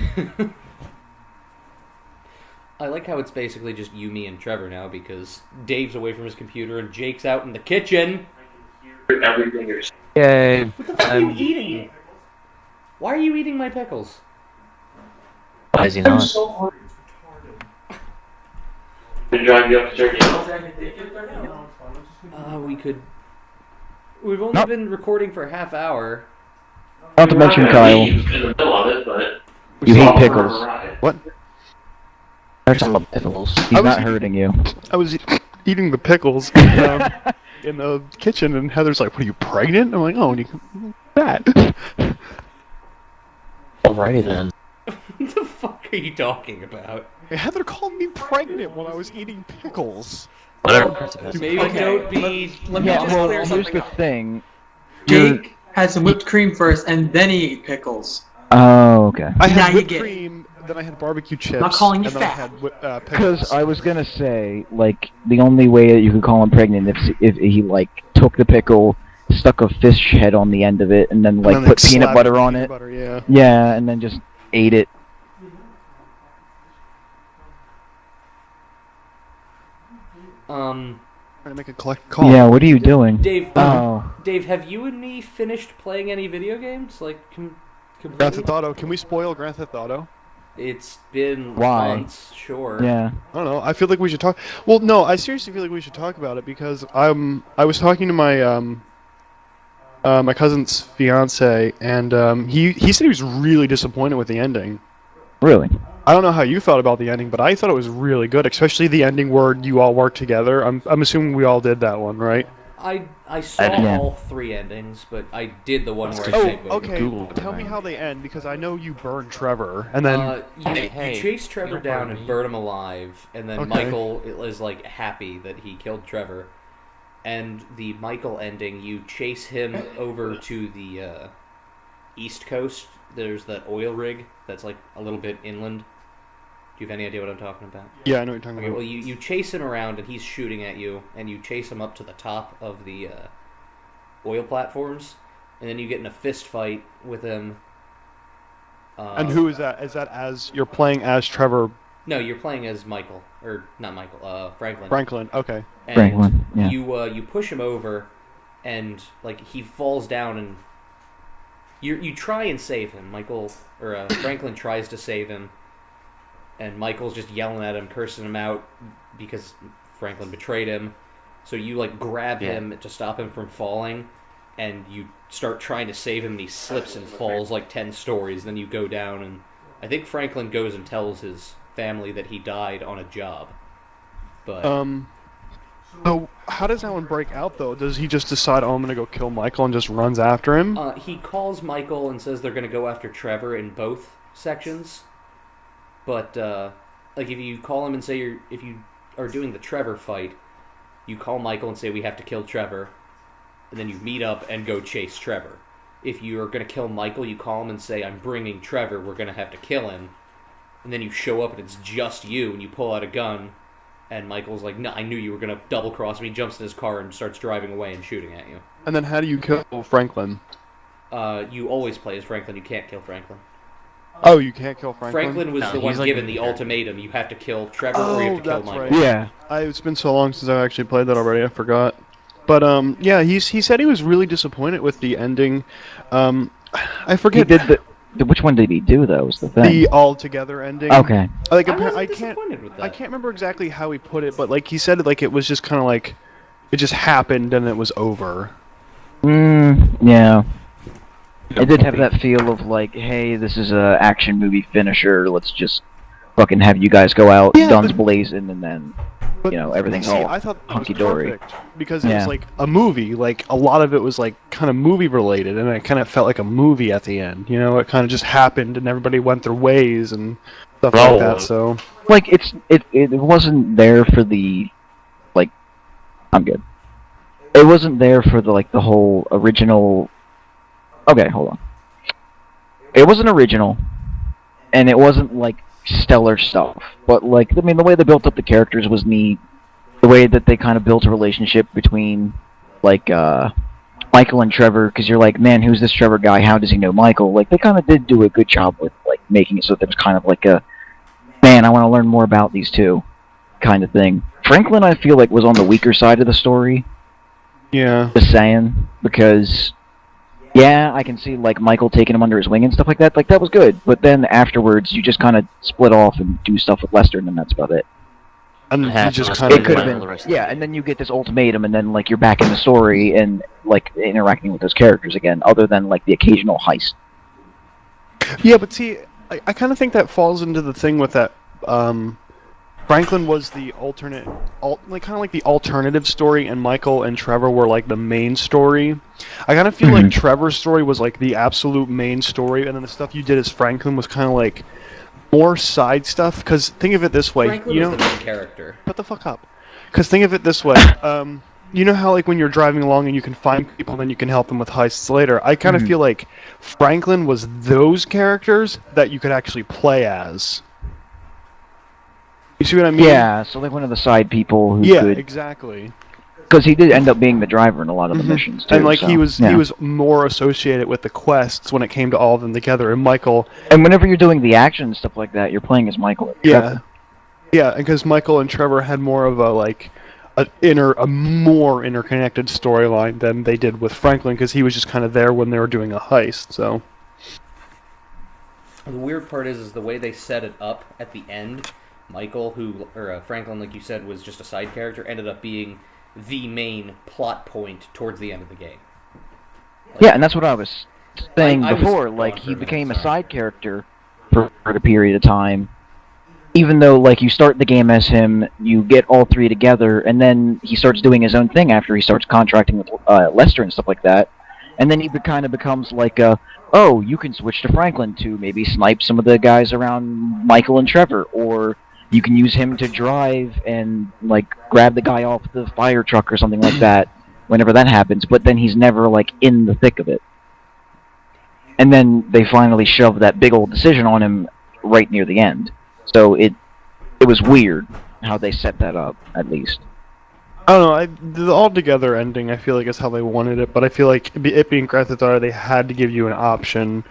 I like how it's basically just you, me, and Trevor now, because Dave's away from his computer and Jake's out in the kitchen. Everything you're saying. Yay. What the fuck are you eating? Why are you eating my pickles? Why is he not? To drive you up to Turkey. We've only been recording for a half hour. Not to mention, Kyle, In the middle of it, but you hate pickles. What? They're talking about pickles. He's not hurting you. I was eating the pickles in the kitchen, and Heather's like, "What are you, pregnant?" I'm like, "Oh, and you can that." Alrighty then. What the fuck are you talking about? Heather called me pregnant when I was eating pickles. Whatever. Maybe Okay, don't be... Let me Yeah, just well, clear here's something the up. thing. Jake had some whipped cream first, and then he ate pickles. Oh, okay. I Now had you whipped get it. cream, then I had barbecue chips, not calling you and then I fat. had Because pickles. I was gonna say, like, the only way that you could call him pregnant if he, like, took the pickle, stuck a fish head on the end of it, and then, like, And then, put peanut slapped butter the on peanut it. Butter, yeah. Yeah, and then just ate it. Trying to make a collect call. Yeah, what are you doing? Dave, Oh. Dave, have you and me finished playing any video games? Like, Grand completely? Theft Auto. Can we spoil Grand Theft Auto? It's been Why? months, sure. Yeah. I don't know. I feel like we should talk. Well, no, I seriously feel like we should talk about it because I was talking to my my cousin's fiance, and he said he was really disappointed with the ending. Really? I don't know how you felt about the ending, but I thought it was really good, especially the ending where you all work together. I'm assuming we all did that one, right? I saw Yeah. all 3 endings, but I did the one where I Oh, saved them. okay. Google Tell me it. how they end because I know you burn Trevor, and then You Hey, chase Trevor don't down burn and me. burn him alive, and then Okay. Michael is like happy that he killed Trevor. And the Michael ending, you chase him over to the East Coast. There's that oil rig that's like a little bit inland. Do you have any idea what I'm talking about? yeah, I know what you're talking Okay, about. well, you chase him around, and he's shooting at you, and you chase him up to the top of the oil platforms, and then you get in a fist fight with him. And who is that? Is that as you're playing as Trevor No, you're playing as Michael, or not Michael, Franklin. Franklin? Okay. And Franklin, yeah. you push him over, and like he falls down, and you try and save him. Franklin tries to save him, and Michael's just yelling at him, cursing him out because Franklin betrayed him. So you like grab him to stop him from falling, and you start trying to save him. And he slips and falls like 10 stories. Then you go down, and I think Franklin goes and tells his family that he died on a job. But So how does that one break out though? Does he just decide, "Oh, I'm gonna go kill Michael," and just runs after him? he calls Michael and says they're going to go after Trevor in both sections. But like if you call him and say if you are doing the Trevor fight, you call Michael and say we have to kill Trevor, and then you meet up and go chase Trevor. If you are going to kill Michael, you call him and say I'm bringing Trevor. We're going to have to kill him, and then you show up and it's just you, and you pull out a gun, And Michael's like, no, I knew you were going to double-cross me, jumps in his car and starts driving away and shooting at you. And then how do you kill Franklin? You always play as Franklin. You can't kill Franklin. Oh, you can't kill Franklin? Franklin was the one like given the ultimatum. You have to kill Trevor or you have to kill that's Michael. right. Yeah. It's been so long since I actually played that already, I forgot. But, yeah, he said he was really disappointed with the ending. I forget... He did which one did he do, though, was the thing? The all-together ending. Okay. Like, I wasn't I disappointed with that. can't remember exactly how he put it, but, like, he said, like, it was just kind of like... It just happened and it was over. Yeah. It did have that feel of like, hey, this is a action movie finisher. Let's just fucking have you guys go out, guns blazing, and then But, everything's see, all I thought it was hunky-dory. perfect because it was like a movie. Like a lot of it was like kind of movie related, and it kind of felt like a movie at the end. You know, it kind of just happened, and everybody went their ways and stuff like that. So, Like it wasn't there for the like. I'm good. It wasn't there for the like the whole original. Okay, hold on. It wasn't original, and it wasn't like stellar stuff. But like, I mean, the way they built up the characters was neat. The way that they kind of built a relationship between like Michael and Trevor, because you're like, man, who's this Trevor guy? How does he know Michael? Like, they kind of did do a good job with like making it so there was kind of like a, man, I want to learn more about these two kind of thing. Franklin, I feel like, was on the weaker side of the story. yeah. Just saying, because yeah, I can see like Michael taking him under his wing and stuff like that. Like that was good, but then afterwards you just kind of split off and do stuff with Lester, and then that's about it. And you Half just of kind It of could have been, yeah, and then you get this ultimatum, and then like you're back in the story and like interacting with those characters again, other than like the occasional heist. Yeah, but see, I kind of think that falls into the thing with that. Franklin was the like kind of like the alternative story, and Michael and Trevor were like the main story. I kind of feel like Trevor's story was like the absolute main story, and then the stuff you did as Franklin was kind of like more side stuff. Because think of it this way, Franklin you was know, the main character. shut the fuck up. Because think of it this way, you know how like when you're driving along and you can find people, and then you can help them with heists later. I kind of feel like Franklin was those characters that you could actually play as. You see what I mean? Yeah, so like one of the side people who Yeah, could, exactly. because he did end up being the driver in a lot of the missions too. And like so, he was yeah. more associated with the quests when it came to all of them together. And Michael, And whenever you're doing the action and stuff like that, you're playing as Michael. and Trevor. yeah, because Michael and Trevor had more of a like a more interconnected storyline than they did with Franklin, because he was just kind of there when they were doing a heist. So The weird part is the way they set it up at the end. Michael, Franklin, like you said, was just a side character, ended up being the main plot point towards the end of the game. Yeah, and that's what I was saying I was before. gone Like for a he minute, became a sorry. side character for a period of time. Even though, like, you start the game as him, you get all three together, and then he starts doing his own thing after he starts contracting with Lester and stuff like that. And then he kind of becomes like oh, you can switch to Franklin to maybe snipe some of the guys around Michael and Trevor, or you can use him to drive and like grab the guy off the fire truck or something like that whenever that happens, but then he's never like in the thick of it. And then they finally shove that big old decision on him right near the end. So it was weird how they set that up, at least. I don't know. The all-together ending, I feel like, is how they wanted it. But I feel like it being Grand Theft Auto, they had to give you an option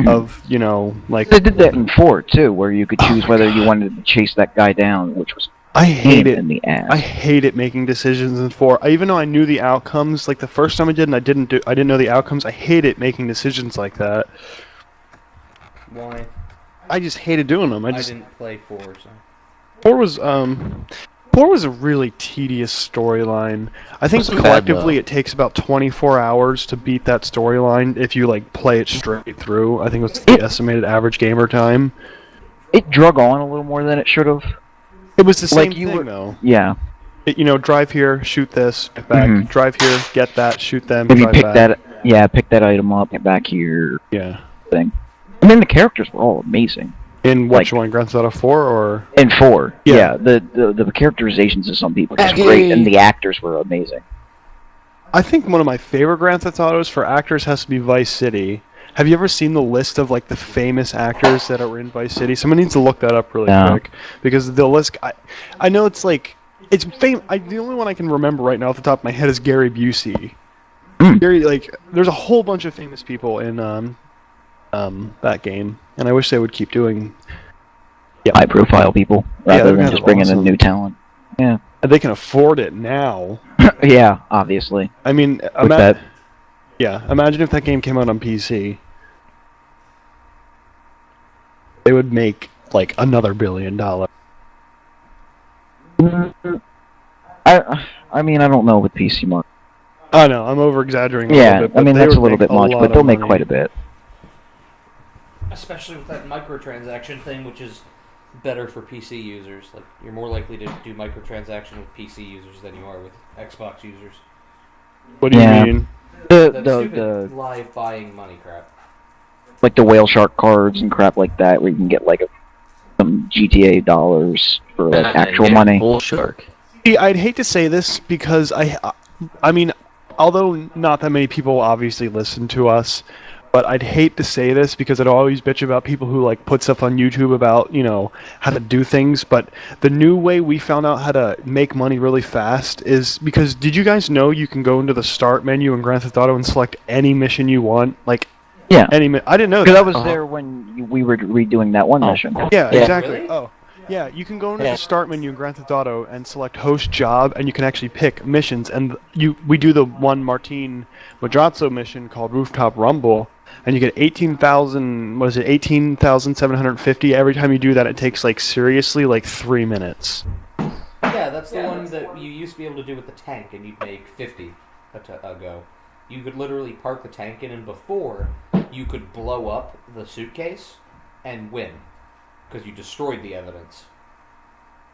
of, you know, like They did that in 4 too, where you could choose whether you wanted to chase that guy down, which was I hate it. in the ass. I hate it making decisions in 4. Even though I knew the outcomes, like the first time I did, and I didn't know the outcomes. I hate it making decisions like that. Why? I just hated doing them. I didn't play 4, so... 4 was a really tedious storyline. I think Wasn't bad, collectively though. it takes about 24 hours to beat that storyline if you like play it straight through. I think it was the estimated average gamer time. It drug on a little more than it should have. It was the same Like, you thing were- though. Yeah. You know, drive here, shoot this, get back. Mhm. Drive here, get that, shoot them, Maybe drive pick back. that. Yeah, pick that item up, get back here. Yeah. Thing. I mean, the characters were all amazing. In Like- which one, Grand Theft Auto 4 or? In 4, Yeah. the characterizations of some people was great, and the actors were amazing. I think one of my favorite Grand Theft Autos for actors has to be Vice City. Have you ever seen the list of like the famous actors that are in Vice City? Someone needs to look that up really No. quick because the list. I know it's like it's the only one I can remember right now off the top of my head is Gary Busey. Gary, like, there's a whole bunch of famous people in that game, and I wish they would keep doing. High-profile people rather they're than kind just of bringing in awesome. new talent. Yeah. They can afford it now. Yeah, obviously. I mean, With that. imagine if that game came out on PC. They would make like another $1 billion. I mean, I don't know with PC market. I know, I'm over exaggerating a Yeah, little bit. I But mean they that's a would little make bit much, lot but of they'll make money. quite a bit. Especially with that microtransaction thing, which is better for PC users. Like, you're more likely to do microtransaction with PC users than you are with Xbox users. What do Yeah. you mean? That The stupid live buying money crap. like the whale shark cards and crap like that, where you can get like some GTA dollars for like actual money. Bull shark. See, I'd hate to say this because I mean, although not that many people obviously listen to us, but I'd hate to say this because I'd always bitch about people who like put stuff on YouTube about, you know, how to do things. But the new way we found out how to make money really fast is because did you guys know you can go into the start menu in Grand Theft Auto and select any mission you want? Like, Yeah, I didn't know because that. I was there when we were redoing that one mission. Yeah, Yeah. exactly. Really? Oh, yeah. You can go into Yeah. the start menu in Grand Theft Auto and select host job, and you can actually pick missions. And we do the one Martin Madrazo mission called Rooftop Rumble, and you get 18,000. What is it? 18,750 every time you do that. It takes like seriously like 3 minutes. Yeah, that's the one that you used to be able to do with the tank, and you'd make 50 a go. You could literally park the tank in, and before, you could blow up the suitcase and win. Because you destroyed the evidence.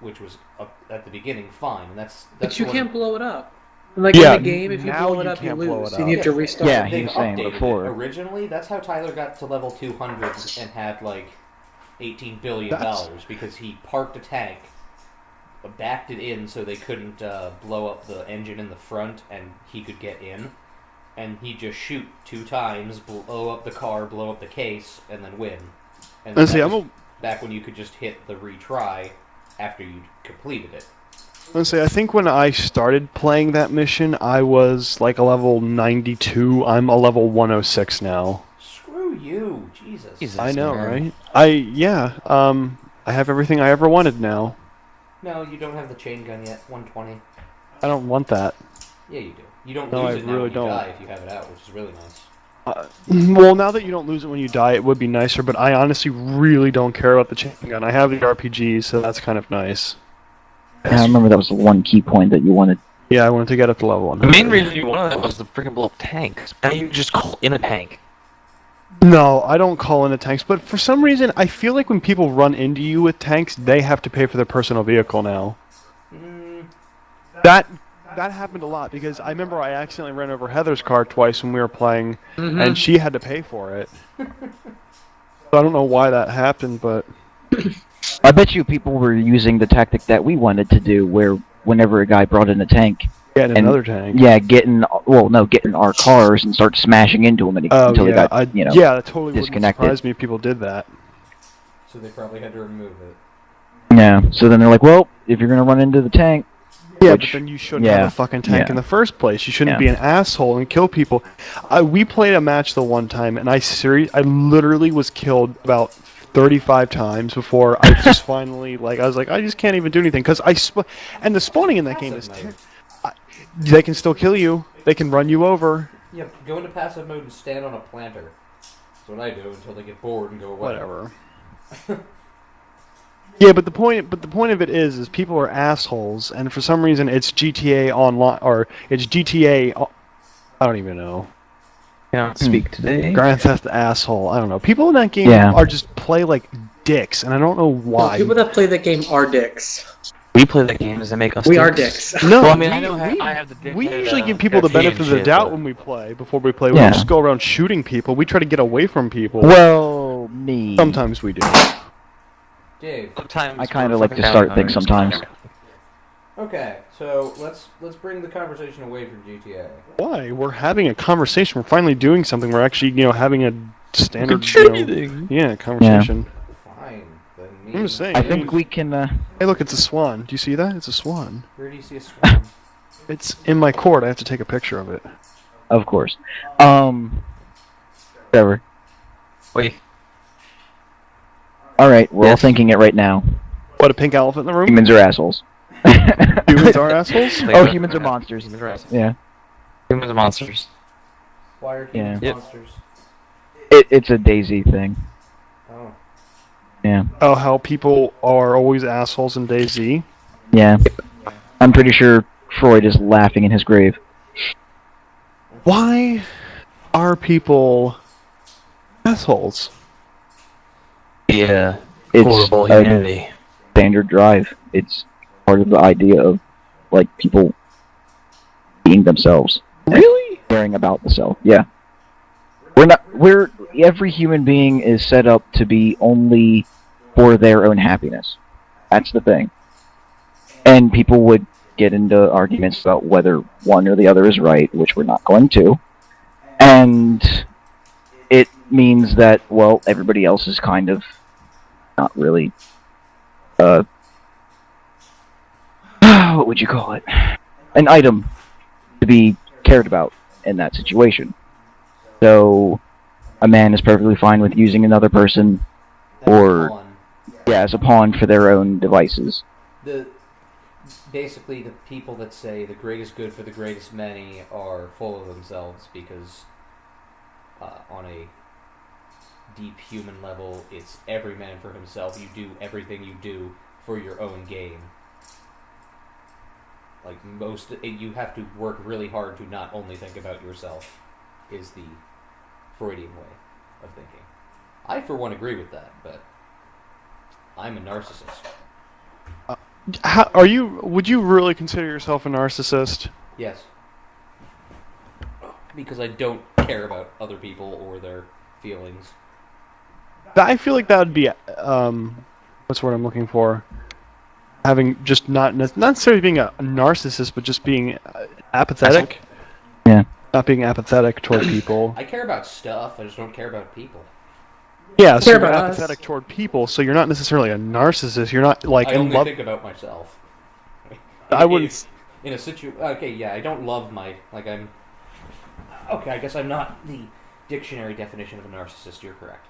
Which was, at the beginning, fine. And that's But you what- can't blow it up. Like Yeah, in the game, if you now blow it you up, you can't blow lose. it You up. need to restart. Yeah, They've he was saying updated before. it. Originally, that's how Tyler got to level 200 and had like $18 billion because he parked a tank, backed it in so they couldn't blow up the engine in the front, and he could get in. And he'd just shoot 2 times, blow up the car, blow up the case, and then win. And And see, that I'm was a, back when you could just hit the retry after you'd completed it. let's say I think when I started playing that mission, I was like a level 92. I'm a level 106 now. Screw you, Jesus. Jesus, I know, man. right? I have everything I ever wanted now. No, you don't have the chain gun yet. 120. I don't want that. Yeah, you do. You don't No, lose I it now really when you don't. die if you have it out, which is really nice. Well, now that you don't lose it when you die, it would be nicer, but I honestly really don't care about the chain gun. I have the RPG, so that's kind of nice. Yeah, I remember that was the one key point that you wanted. Yeah, I wanted to get up to level The 100. main reason you wanted that was the freaking blow up tanks. Now you just call in a tank. No, I don't call in the tanks, but for some reason, I feel like when people run into you with tanks, they have to pay for their personal vehicle now. That happened a lot, because I remember I accidentally ran over Heather's car twice when we were playing, and she had to pay for it. So I don't know why that happened, but... I bet you people were using the tactic that we wanted to do, where whenever a guy brought in a tank, Getting and- another tank. yeah, get in our cars and start smashing into them until they got, yeah, that totally wouldn't disconnected. surprise me if people did that. So they probably had to remove it. Yeah, so then they're like, well, if you're gonna run into the tank, Yeah, which- but then you shouldn't yeah, have a fucking tank yeah. in the first place. You shouldn't Yeah. be an asshole and kill people. We played a match the one time, and I literally was killed about 35 times before I just finally, I was like, I just can't even do anything, because and the spawning in that game is Passive mode. they can still kill you. They can run you over. Yeah, go into passive mode and stand on a planter. That's what I do until they get bored and go away. Whatever. Yeah, but the point of it is people are assholes, and for some reason it's GTA Online, or it's GTA. I don't even know. Cannot speak today. Grand Theft asshole. I don't know. People in that game Yeah. are just play like dicks, and I don't know why. People that play that game are dicks. We play the games that make us We are dicks. dicks. No, Well, I mean, I we, know we, I have the dickhead, we usually give people the European benefit of the shit, doubt but- when we play. Before we play, we Yeah. don't just go around shooting people. We try to get away from people. well, me. Sometimes we do. Dave. Sometimes I kinda we're like to fucking start down things on sometimes. Okay, so let's bring the conversation away from GTA. Why? We're having a conversation. We're finally doing something. We're actually, having a standard Contributing. conversation. Fine. Then me. I'm just saying. I think we can. Hey, look, it's a swan. Do you see that? It's a swan. Where do you see a swan? It's in my court. I have to take a picture of it. Of course. Trevor. Wait. All right, we're all Yes. thinking it right now. What, a pink elephant in the room? Humans are assholes. Humans are assholes? Oh, humans are monsters. Humans are assholes. Yeah. Humans are monsters. Why are humans Yeah. monsters? It's a Daisy thing. Oh. Yeah. Oh, how people are always assholes in DayZ. Yeah. I'm pretty sure Freud is laughing in his grave. Why are people assholes? Yeah. It's Horrible a humanity. standard drive. It's part of the idea of, like, people being themselves. Really? Caring about the self. Yeah. Every human being is set up to be only for their own happiness. That's the thing. And people would get into arguments about whether one or the other is right, which we're not going to. And it means that, well, everybody else is kind of not really, what would you call it? An item to be cared about in that situation. So, a man is perfectly fine with using another person, or, Pawn. as a pawn for their own devices. Basically, the people that say the greatest good for the greatest many are full of themselves because, on a deep human level, it's every man for himself. You do everything you do for your own gain. Like you have to work really hard to not only think about yourself, is the Freudian way of thinking. I, for one, agree with that, but I'm a narcissist. Would you really consider yourself a narcissist? Yes. Because I don't care about other people or their feelings. I feel like that would be, what's the word I'm looking for? Having just not necessarily being a narcissist, but just being apathetic. Yeah. Not being apathetic toward people. I care about stuff, I just don't care about people. Yeah, so Care you're about apathetic us. toward people, so you're not necessarily a narcissist. You're not like I in only love. think about myself. I wouldn't. In a okay, yeah, I don't love my... Like, I'm... Okay, I guess I'm not the dictionary definition of a narcissist, you're correct.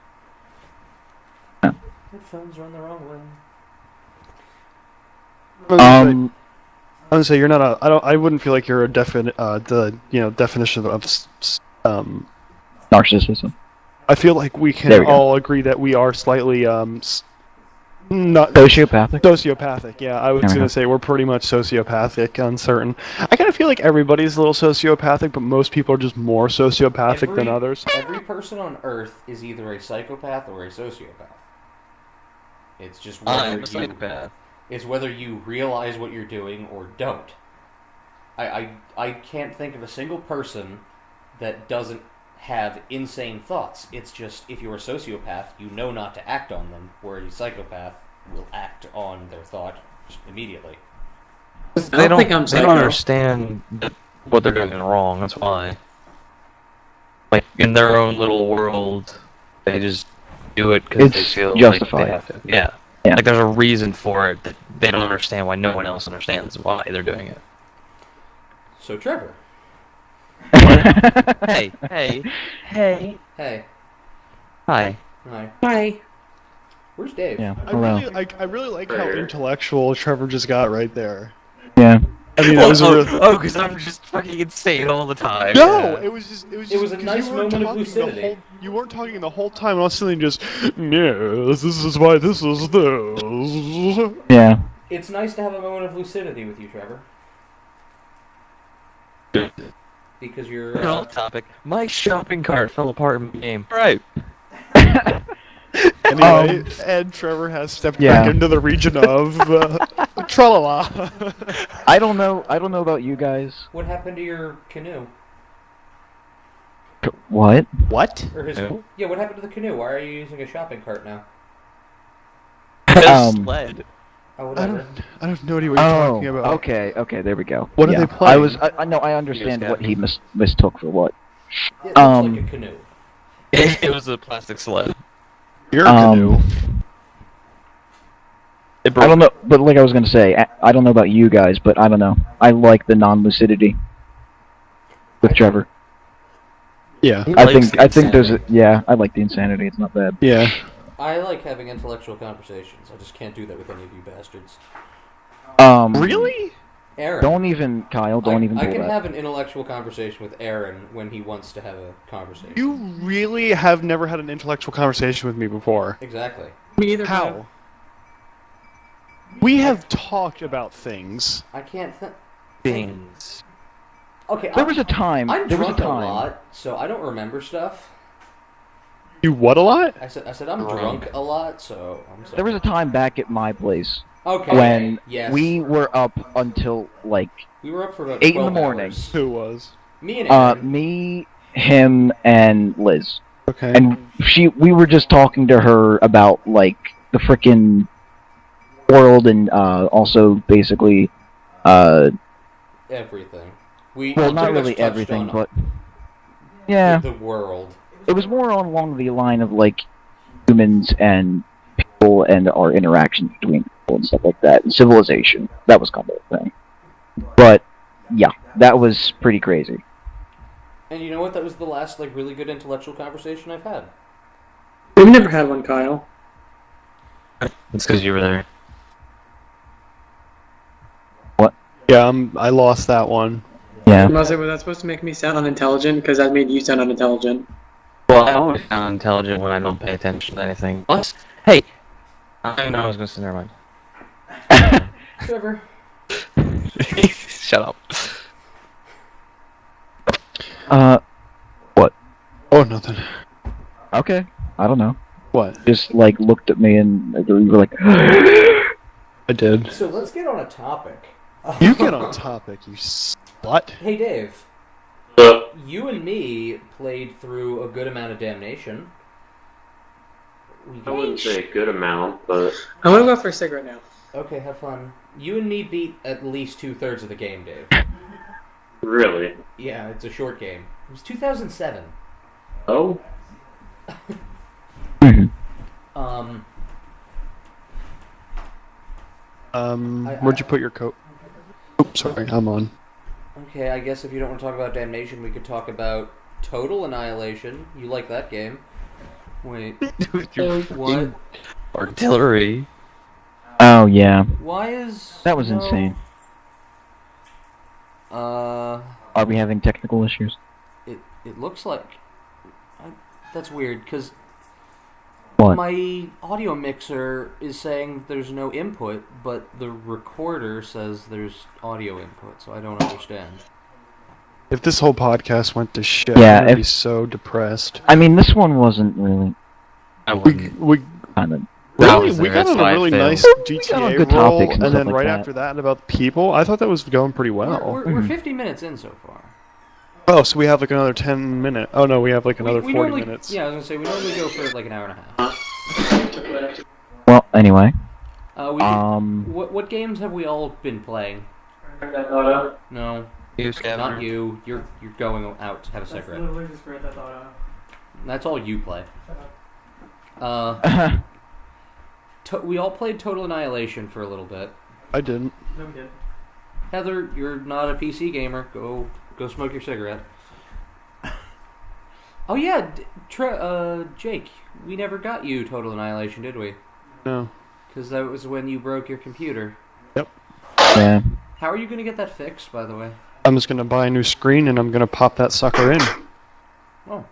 Headphones run the wrong way. I would say you're not a. I wouldn't feel like you're a definition of Narcissism. I feel like we There can we go. all agree that we are slightly not Sociopathic? sociopathic. Yeah, I was There we gonna go. say we're pretty much sociopathic on certain. I kind of feel like everybody's a little sociopathic, but most people are just more sociopathic than others. Every person on Earth is either a psychopath or a sociopath. It's just I'm a psychopath. It's whether you realize what you're doing or don't. I can't think of a single person that doesn't have insane thoughts. It's just, if you're a sociopath, you know not to act on them, where a psychopath will act on their thought immediately. They don't think I'm They don't psycho. understand what they're doing wrong. That's why. Like, in their own little world, they just do it because they It's feel justified. like they have to. Yeah. Yeah. Like, there's a reason for it that they don't understand why no one else understands why they're doing it. So, Trevor. Hey, hey, hey, Hey. hi. Hi. Hi. Where's Dave? Yeah. I Hello. really like how intellectual Trevor just got right there. Yeah. I mean, that was a real. because I'm just fucking insane all the time. No, it was just. It was It was a 'cause nice you weren't moment of talking lucidity. You weren't talking the whole time, and all of a sudden just, yes, this is why this is this. Yeah. It's nice to have a moment of lucidity with you, Trevor. Because you're... Off topic. My shopping cart fell apart in the game. Right. Anyway, and Trevor has stepped Yeah. back into the region of tralala. I don't know about you guys. What happened to your canoe? What? What? Or his... Canoe? Yeah, what happened to the canoe? Why are you using a shopping cart now? Sled. Oh, I whatever. don't have no idea what you're talking about. Okay, there we go. What are yeah. they playing? I understand what he mistook for what. It looks Um, like a canoe. It was a plastic sled. Your canoe. It broke. I don't know, but like I was gonna say, I don't know about you guys, but I don't know. I like the non-lucidity with Trevor. Yeah. He I likes think the I think there's a, insanity. yeah, I like the insanity. It's not bad. Yeah. I like having intellectual conversations. I just can't do that with any of you bastards. Really? Aaron. Don't even, Kyle. Don't even I do can that. have an intellectual conversation with Aaron when he wants to have a conversation. You really have never had an intellectual conversation with me before. Exactly. Me either. How? We have talked about things. I can't think. Things. Okay, There was a time. I'm There was a drunk a time. lot, so I don't remember stuff. You what a lot? I said I'm drunk a lot, so I'm sorry. There was a time back at my place Okay. when yes. we were up until like We were up for about 8 in the 12 morning. hours. Who was? Me and Aaron. me, him, and Liz. Okay. And we were just talking to her about like the frickin' world and also basically Everything. We well, pretty not much really touched everything, on but yeah, the world. it was more along the line of like humans and people and our interactions between people and stuff like that, and civilization. That was kind of the thing. But yeah, that was pretty crazy. And you know what? That was the last like really good intellectual conversation I've had. We've never had one, Kyle. It's because you were there. Yeah, I lost that one. Yeah. Was that supposed to make me sound unintelligent? Because that made you sound unintelligent. Well, I always sound intelligent when I don't pay attention to anything. Plus, hey, I didn't know I was going to say never mind. Trevor. Shut up. What? Oh, nothing. Okay. I don't know. What? Just like looked at me and you were like, I did. So let's get on a topic. You get on topic, you slut. Hey Dave, Uh, you and me played through a good amount of Damnation. I wouldn't say a good amount, but I want to go for a cigarette now. Okay, have fun. You and me beat at least 2/3 of the game, Dave. really. Yeah, it's a short game. It was 2007. Oh, Where'd you put your coat? Oops, sorry, I'm on. Okay, I guess if you don't want to talk about Damnation, we could talk about Total Annihilation. You like that game? Wait, With your what? artillery. oh yeah, Why is that was no- insane. Are we having technical issues? It looks like that's weird because What? my audio mixer is saying there's no input, but the recorder says there's audio input, so I don't understand. If this whole podcast went to shit, Yeah, I'd be if- so depressed. I mean, this one wasn't really I We wouldn't. kind of. really was we there, got that's on a why I really failed. nice got on GTA good roll, topics and and stuff then like right that. after that about people. I thought that was going pretty well. We're 50 minutes in so far. Oh, so we have like another 10 minutes. Oh no, we have like another we 40 normally, minutes. Yeah, I was gonna say we normally go for like an hour and a half. Well, anyway. We what games have we all been playing? No, You scavenger. not you. You're going out to have a cigarette. just read that thought out. That's all you play. We all played Total Annihilation for a little bit. I didn't. No, we did. Heather, you're not a PC gamer. Go smoke your cigarette. Oh yeah, Jake, we never got you Total Annihilation, did we? No. Because that was when you broke your computer. Yeah. How are you going to get that fixed, by the way? I'm just gonna buy a new screen and I'm gonna pop that sucker in. Oh,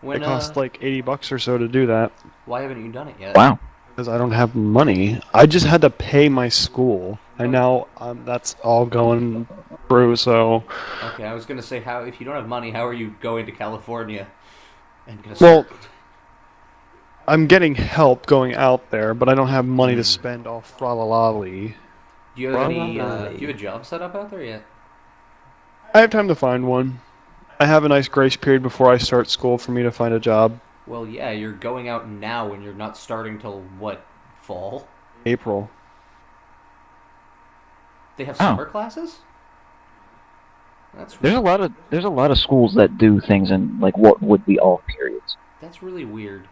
when It costs like $80 or so to do that why haven't you done it yet? Wow. because I don't have money. I just had to pay my school, and now that's all going through. So, Okay, I was going to say if you don't have money, how are you going to California? And gonna well, I'm getting help going out there, but I don't have money to spend all fralalali. do you have any? Do you have a job set up out there yet? I have time to find one. I have a nice grace period before I start school for me to find a job. Well, yeah, you're going out now, and you're not starting till what, fall? April. They have Oh. summer classes. That's There's a lot of schools that do things in like what would be off periods. That's really weird.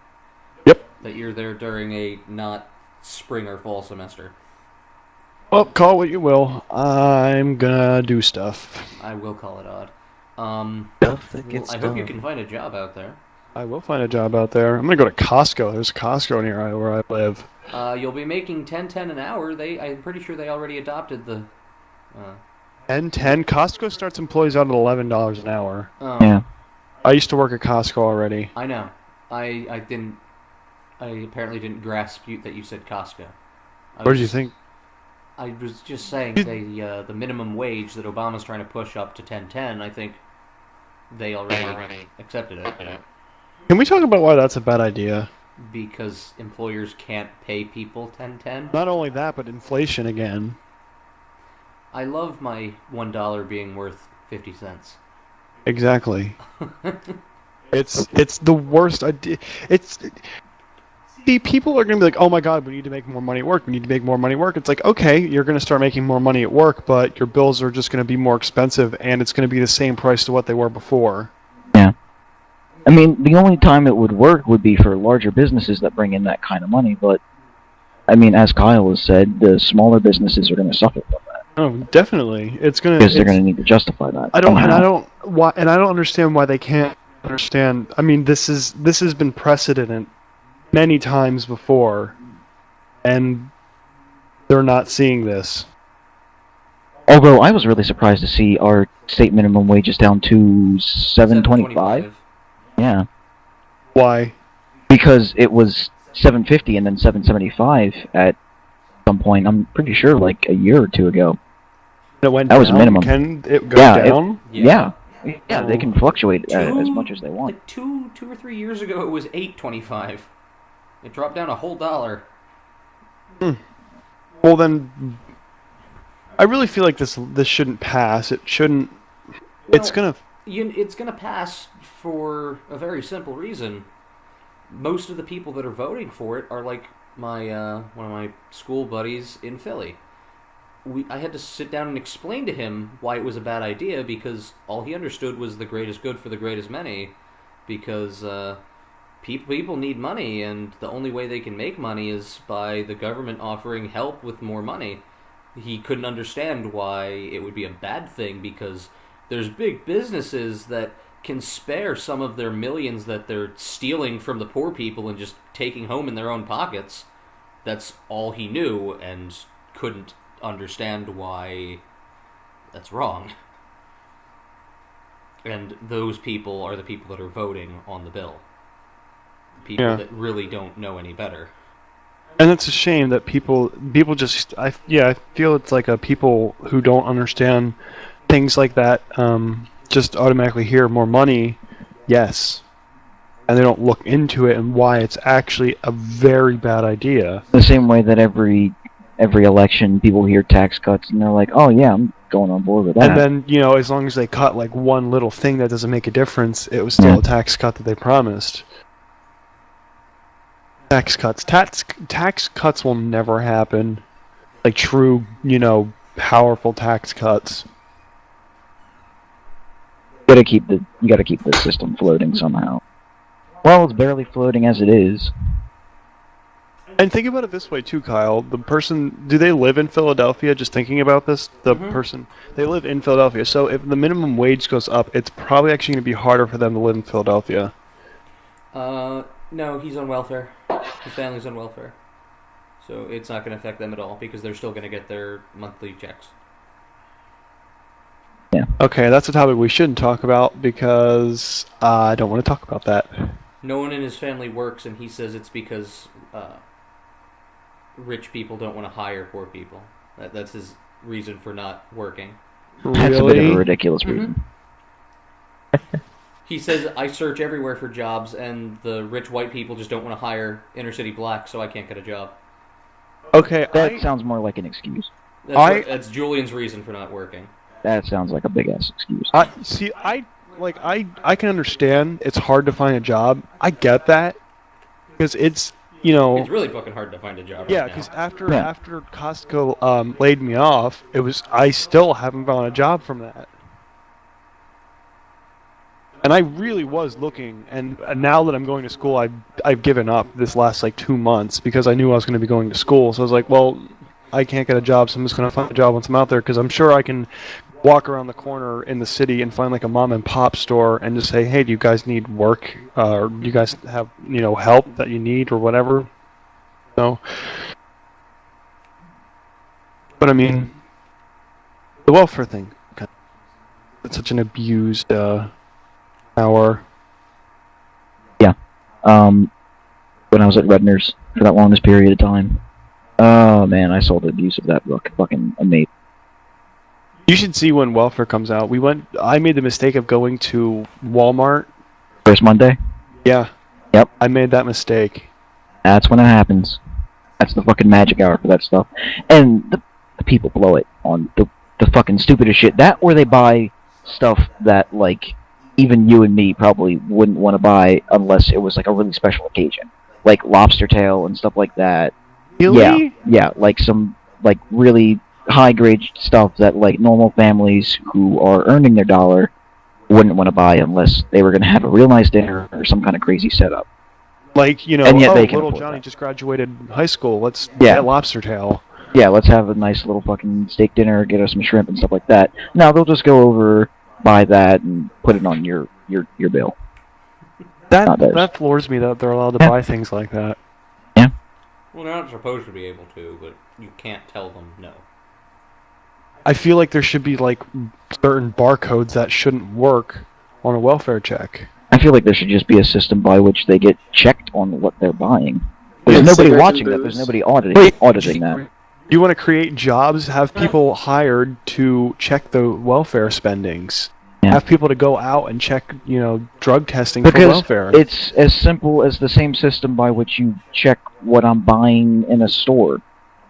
Yep. That you're there during a not spring or fall semester. Well, call it what you will. I'm gonna do stuff. I will call it odd. Stuff that Well, gets I hope you done. can find a job out there. I will find a job out there. I'm gonna go to Costco. There's a Costco near where I live. You'll be making $10.10 an hour. I'm pretty sure they already adopted the. 10. Costco starts employees out at $11 an hour. Yeah. I used to work at Costco already. I know. I didn't. I apparently didn't grasp that you said Costco. What did you think? I was just saying the minimum wage that Obama's trying to push up to 10.10. I think they already accepted it Can we talk about why that's a bad idea? because employers can't pay people 10.10. Not only that, but inflation again. I love my $1 being worth 50 cents. Exactly. It's the worst idea. See, people are going to be like, oh my god, we need to make more money at work. We need to make more money at work. It's like, okay, you're going to start making more money at work, but your bills are just going to be more expensive, and it's going to be the same price to what they were before. Yeah. I mean, the only time it would work would be for larger businesses that bring in that kind of money, but, I mean, as Kyle has said, the smaller businesses are going to suffer from that. Oh, definitely. It's going to... Because they're going to need to justify that. I don't somehow. and I don't understand why they can't understand. I mean, this has been precedent many times before, and they're not seeing this. Although I was really surprised to see our state minimum wage is down to $7.25. Yeah, Why? because it was $7.50 and then $7.75 at some point. I'm pretty sure, like a year or two ago. It went That down? was minimum. Can it go Yeah, down? Yeah, they can fluctuate as Two- much as they want. Like two or 3 years ago, it was $8.25. It dropped down a whole dollar. Well, then, I really feel like this shouldn't pass. It shouldn't. It's gonna. It's gonna pass for a very simple reason. Most of the people that are voting for it are like my one of my school buddies in Philly. I had to sit down and explain to him why it was a bad idea because all he understood was the greatest good for the greatest many. Because people need money, and the only way they can make money is by the government offering help with more money. He couldn't understand why it would be a bad thing because there's big businesses that can spare some of their millions that they're stealing from the poor people and just taking home in their own pockets. That's all he knew and couldn't understand why that's wrong. And those people are the people that are voting on the bill. People that really don't know any better. And it's a shame that people just I feel it's like people who don't understand things like that just automatically hear more money, yes, and they don't look into it and why it's actually a very bad idea. The same way that every election people hear tax cuts and they're like, oh yeah, I'm going on board with that. And then as long as they cut like one little thing that doesn't make a difference, it was still a tax cut that they promised. Tax cuts will never happen. Like true, powerful tax cuts. You gotta keep the system floating somehow. Well, it's barely floating as it is. And think about it this way too, Kyle. The person, do they live in Philadelphia? Just thinking about this, person, they live in Philadelphia. So if the minimum wage goes up, it's probably actually going to be harder for them to live in Philadelphia. No, he's on welfare. His family's on welfare. So it's not going to affect them at all because they're still going to get their monthly checks. Yeah. Okay, that's a topic we shouldn't talk about because I don't want to talk about that. No one in his family works, and he says it's because rich people don't want to hire poor people. That's his reason for not working. That's a bit of a ridiculous reason. He says, I search everywhere for jobs, and the rich white people just don't want to hire inner city blacks, so I can't get a job. Okay, That sounds more like an excuse. That's Julian's reason for not working. That sounds like a big-ass excuse. I can understand it's hard to find a job. I get that. Because it's really fucking hard to find a job right now. because after Costco laid me off, I still haven't found a job from that. And I really was looking, and now that I'm going to school, I've given up this last like 2 months because I knew I was going to be going to school. So I was like, well, I can't get a job, so I'm just going to find a job once I'm out there because I'm sure I can walk around the corner in the city and find like a mom and pop store and just say, hey, do you guys need work? Or do you guys have help that you need or whatever? So, but I mean, the welfare thing, it's such an abused power. Yeah. When I was at Redner's for that longest period of time. Oh man, I saw the abuse of that book. Fucking amazing. You should see when welfare comes out. I made the mistake of going to Walmart. First Monday? Yeah. Yep. I made that mistake. That's when it happens. That's the fucking magic hour for that stuff. And the people blow it on the fucking stupidest shit. That or they buy stuff that, like, even you and me probably wouldn't want to buy unless it was, like, a really special occasion. Like lobster tail and stuff like that. Really? Yeah, like some, like, really high-grade stuff that, like, normal families who are earning their dollar wouldn't want to buy unless they were going to have a real nice dinner or some kind of crazy setup. Like, and yet they can little afford Johnny that. just graduated high school. Let's Yeah. get lobster tail. Yeah, let's have a nice little fucking steak dinner, get us some shrimp and stuff like that. No, they'll just go over, buy that, and put it on your bill. Not theirs. That floors me that they're allowed to Yeah. buy things like that. Well, they're not supposed to be able to, but you can't tell them no. I feel like there should be like certain barcodes that shouldn't work on a welfare check. I feel like there should just be a system by which they get checked on what they're buying. There's Yeah, nobody cigarettes watching and that. There's booze. nobody auditing that. You want to create jobs, have people hired to check the welfare spendings. Yeah. Have people to go out and check, drug testing Because for welfare. it's as simple as the same system by which you check what I'm buying in a store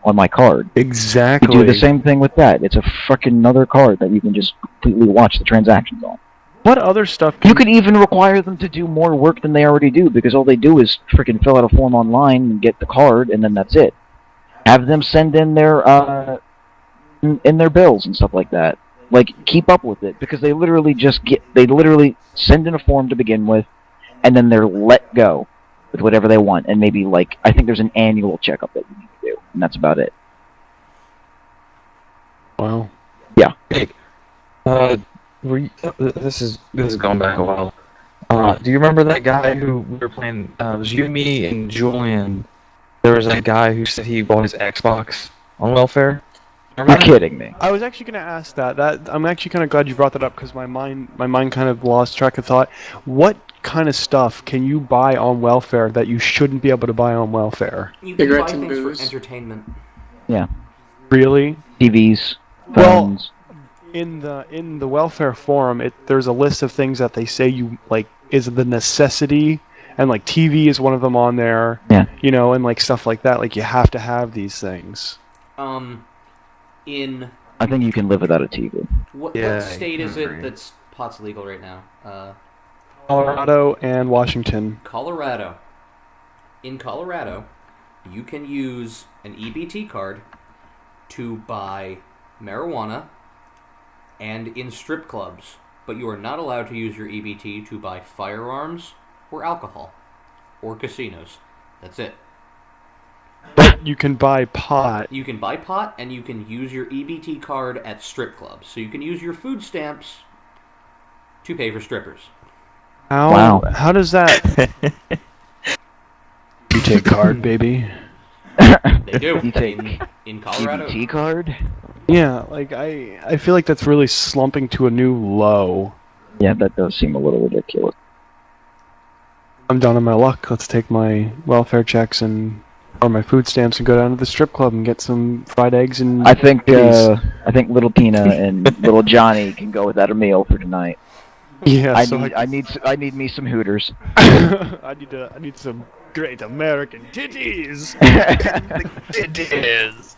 on my card. Exactly. You do the same thing with that. It's a fucking another card that you can just completely watch the transactions on. What other stuff? You could even require them to do more work than they already do, because all they do is freaking fill out a form online and get the card, and then that's it. Have them send in their in their bills and stuff like that. Like, keep up with it, because they literally send in a form to begin with, and then they're let go with whatever they want, and maybe, like, I think there's an annual checkup that you need to do, and that's about it. Wow. Yeah. Hey, this is going back a while. Do you remember that guy who we were playing? It was you, me, and Julian. There was that guy who said he bought his Xbox on welfare. Remember You're that? kidding me. I was actually going to ask that. I'm actually kind of glad you brought that up because my mind kind of lost track of thought. What kind of stuff can you buy on welfare that you shouldn't be able to buy on welfare? You can buy Cigarettes and things for booze. entertainment. Yeah. Really? TVs, Well, phones. In the welfare forum, there's a list of things that they say you like is the necessity, and like TV is one of them on there. Yeah. And like stuff like that. Like you have to have these things. In I think you can live without a TV. what Yeah, state I is agree. it that's pot's legal right now? Colorado and Washington. Colorado. In Colorado, you can use an EBT card to buy marijuana and in strip clubs, but you are not allowed to use your EBT to buy firearms or alcohol or casinos. That's it. But you can buy pot. You can buy pot and you can use your EBT card at strip clubs. So you can use your food stamps to pay for strippers. How? Wow. How does that? You take card, baby. They do. You take in Colorado. EBT card? Yeah, like I feel like that's really slumping to a new low. Yeah, that does seem a little ridiculous. I'm down on my luck. Let's take my welfare checks or my food stamps and go down to the strip club and get some fried eggs and. I think titties. little Tina and little Johnny can go without a meal for tonight. Yeah, I need me some Hooters. I need some great American titties. Titties.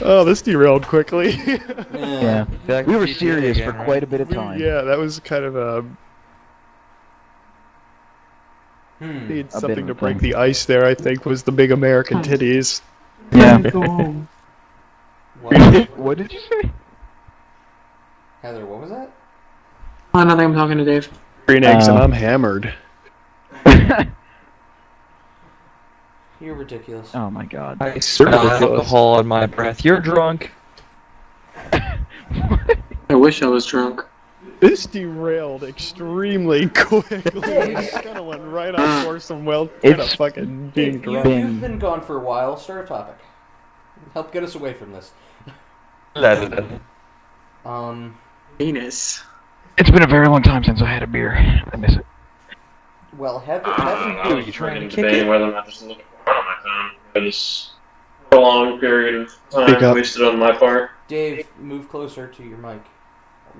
Oh, this derailed quickly. Yeah, we were serious for quite a bit of time. Yeah, that was kind of a. Hmm. Need A something bit to of a break thing. the ice there, I think, was the big American titties. Yeah. What? What did you say? Heather, what was that? Oh, nothing. I'm talking to Dave. Green eggs, and I'm hammered. You're ridiculous. Oh my god. I smell ridiculous. alcohol on my breath. You're drunk. I wish I was drunk. This derailed extremely quickly. It kind of went right off course and well, kind of It's fucking being Dave, drunk. you've been gone for a while. Start a topic. Help get us away from this. Penis. It's been a very long time since I had a beer. I miss it. Well, Heather, I was trying to debating whether or not just to look at porn on my phone for this prolonged period of Speak time up. wasted on my part. Dave, move closer to your mic.